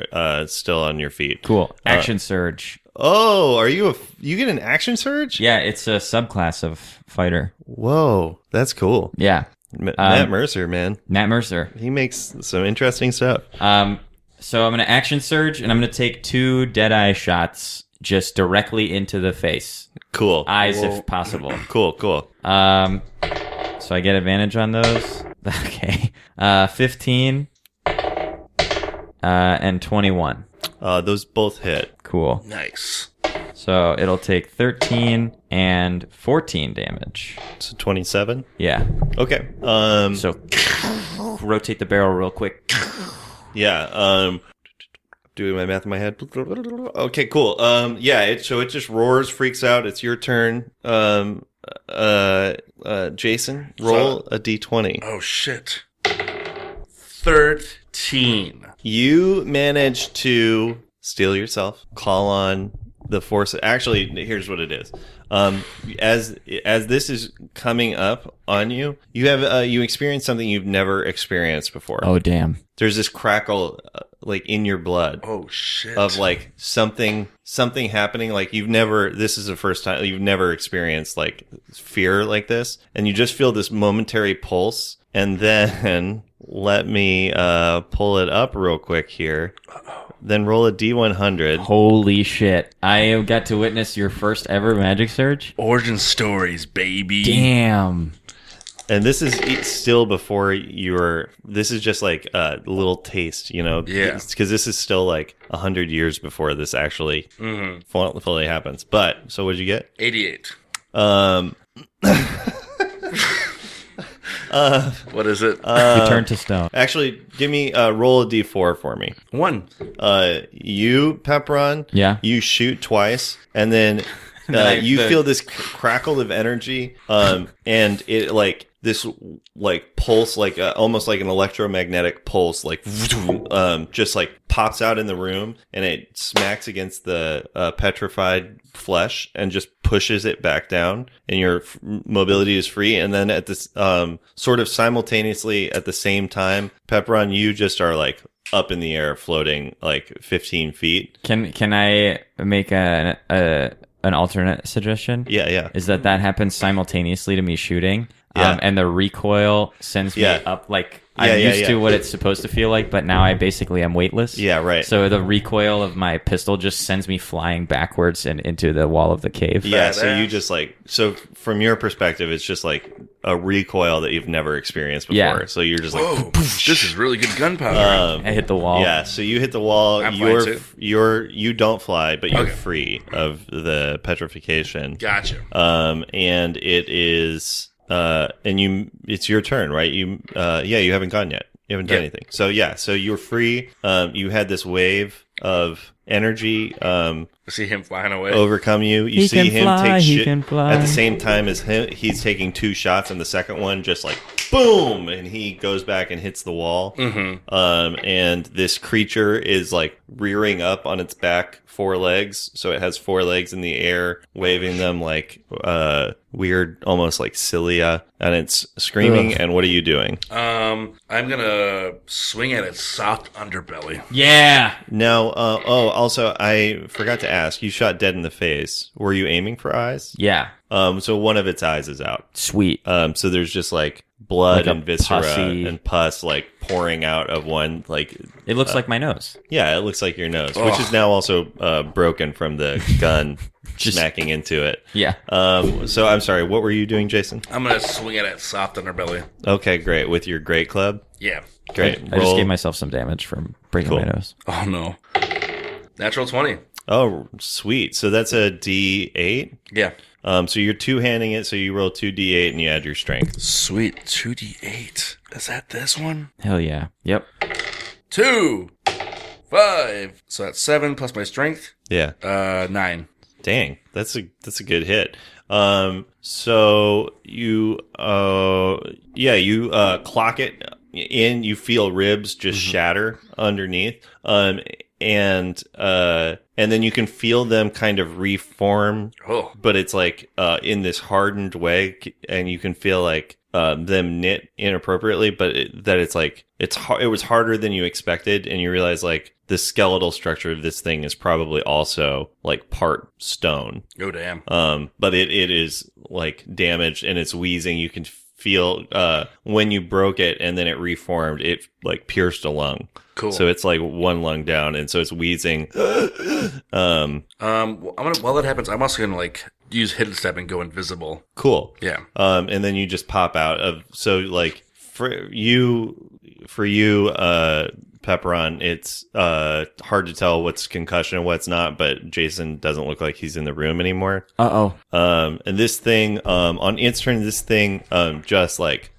still on your feet. Cool. Action surge. Oh, you get an action surge? Yeah, it's a subclass of fighter. Whoa, that's cool. Yeah. Matt Mercer, man. Matt Mercer. He makes some interesting stuff. So I'm going to action surge, and I'm going to take 2 Deadeye shots just directly into the face. Cool. Eyes, if possible. Cool. So I get advantage on those. Okay. 15 and 21. Those both hit. Cool. Nice. So it'll take 13 and 14 damage. So 27? Yeah. Okay. So rotate the barrel real quick. Yeah. Doing my math in my head. Okay, cool. Yeah, it just roars, freaks out. It's your turn. Jason, roll a d20. Oh, shit. 13. You manage to steel yourself, call on the force. Actually, here's what it is. As this is coming up on you, you experience something you've never experienced before. Oh, damn. There's this crackle, like in your blood. Oh, shit. Of like something happening. Like this is the first time you've never experienced like fear like this, and you just feel this momentary pulse. And then let me pull it up real quick here. Then roll a D100. Holy shit. I got to witness your first ever magic surge. Origin stories, baby. Damn. And this is still before this is just like a little taste, Yeah. Because this is still like 100 years before this actually fully happens. But, so what'd you get? 88. What is it? Return to stone. Actually, give me roll a d4 for me. 1. You, Pepperon, you shoot twice, and then you feel this crackle of energy, and it like this like pulse, like almost like an electromagnetic pulse, like just like pops out in the room, and it smacks against the petrified flesh and just pushes it back down, and your mobility is free. And then at this sort of simultaneously at the same time, Pepperon, you just are like up in the air, floating like 15 feet. Can I make an alternate suggestion? Yeah. Is that happens simultaneously to me shooting. and the recoil sends me up like I'm used to what it's supposed to feel like, but now I basically am weightless. Yeah, right. So the recoil of my pistol just sends me flying backwards and into the wall of the cave. Yeah, so you just so from your perspective, it's just like a recoil that you've never experienced before. Yeah. So you're just Whoa, like, this is really good gunpowder. I hit the wall. yeah. So you hit the wall. I'm flying too. You don't fly, but you're free of the petrification. Gotcha. And it is. It's your turn, right? You haven't gone yet. You haven't done anything. So so you're free. You had this wave of energy, I see him flying away. overcome you. You He see can him fly, take he shit can fly. at the same time as he's taking 2 shots, and the second one just like boom, and he goes back and hits the wall. And this creature is like rearing up on its back 4 legs, so it has 4 legs in the air, waving them like weird, almost like cilia, and it's screaming. Ugh. And what are you doing? I'm gonna swing at its soft underbelly. Yeah. Now, also, I forgot to ask, you shot dead in the face. Were you aiming for eyes? Yeah. So one of its eyes is out. Sweet. So there's just like blood Like a and viscera pussy- and pus like pouring out of one. Like, It looks like my nose. yeah, it looks like your nose, which is now also broken from the gun smacking into it. Yeah. So I'm sorry, what were you doing, Jason? I'm gonna swing at its soft underbelly. Okay, great. With your great club? Yeah. Great. I just gave myself some damage from breaking my nose. Oh no. Natural 20. Oh, sweet. So that's a D8? Yeah. So you're two-handing it, so you roll 2D8 and you add your strength. Sweet. 2d8. Is that this one? Hell yeah. Yep. 2, 5. So that's 7 plus my strength. Yeah. 9. Dang, that's a good hit. So you clock it in. You feel ribs just shatter underneath, and then you can feel them kind of reform. Oh. But it's like in this hardened way, and you can feel like them knit inappropriately, but it's like it was harder than you expected, and you realize like the skeletal structure of this thing is probably also like part stone. Oh, damn. But it is like damaged and it's wheezing. You can feel when you broke it and then it reformed, it like pierced a lung. Cool. So it's like one lung down, and so it's wheezing. While that happens, I'm also gonna like use hidden step and go invisible. Cool. Yeah. And then you just pop out of, so like for you, Pepperon, it's hard to tell what's concussion and what's not, but Jason doesn't look like he's in the room anymore. Uh-oh. And this thing, on its turn, this thing just like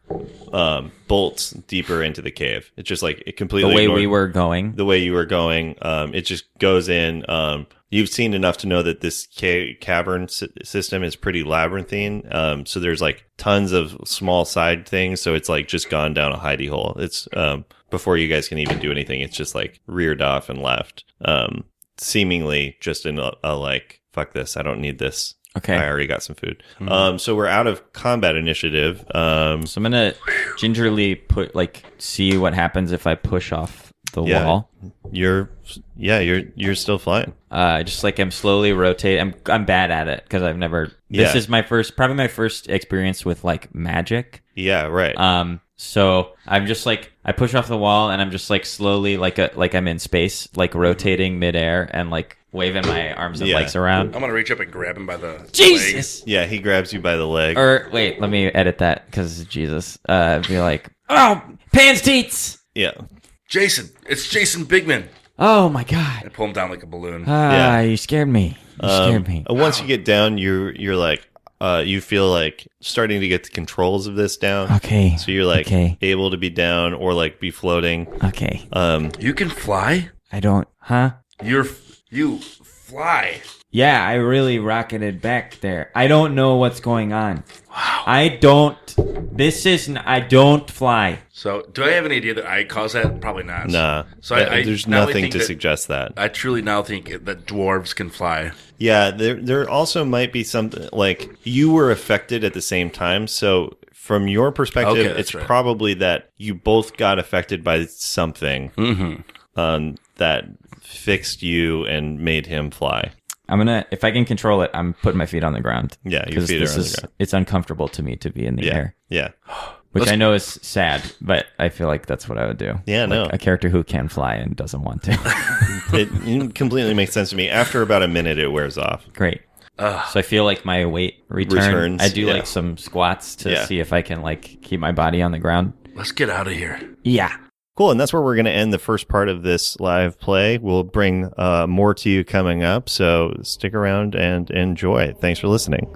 bolts deeper into the cave. It's just like it completely The way ignored we were going. the way you were going. It just goes in. You've seen enough to know that this cavern system is pretty labyrinthine. So there's like tons of small side things. So it's like just gone down a hidey hole. It's before you guys can even do anything, it's just like reared off and left. Seemingly just in a like, fuck this, I don't need this. Okay. I already got some food. So we're out of combat initiative. So I'm gonna gingerly see what happens if I push off the wall. You're still flying. Just like I'm slowly rotating. I'm bad at it because I've never. This is probably my first experience with like magic. Yeah, right. So I'm just like I push off the wall and I'm just like slowly like I'm in space, like rotating midair and like waving my arms and legs around. I'm gonna reach up and grab him by the Jesus. Yeah, he grabs you by the leg. Or wait, let me edit that because Jesus. Be like, oh, Pan's teats. Yeah. Jason, it's Jason Bigman. Oh my God. I pull him down like a balloon. You scared me. You scared me. Once you get down, you're like, you feel like starting to get the controls of this down. Okay. So you're like Okay. able to be down or like be floating. Okay. You can fly? I don't. Huh? You fly. Yeah, I really rocketed back there. I don't know what's going on. Wow. I don't fly. So, do I have any idea that I caused that? Probably not. Nah. So there's now nothing think to that- suggest that. I truly now think that dwarves can fly. Yeah, there also might be something like you were affected at the same time. So from your perspective, Okay, that's it's right. probably that you both got affected by something that fixed you and made him fly. if I can control it, I'm putting my feet on the ground. Yeah, your feet are on the ground. It's uncomfortable to me to be in the air. Yeah. Which I know is sad, but I feel like that's what I would do. Yeah, like no. A character who can fly and doesn't want to. It completely makes sense to me. After about a minute, it wears off. Great. So I feel like my weight returns. I do yeah. like some squats to Yeah. see if I can like keep my body on the ground. Let's get out of here. Yeah. Cool, and that's where we're going to end the first part of this live play. We'll bring more to you coming up, so stick around and enjoy. Thanks for listening.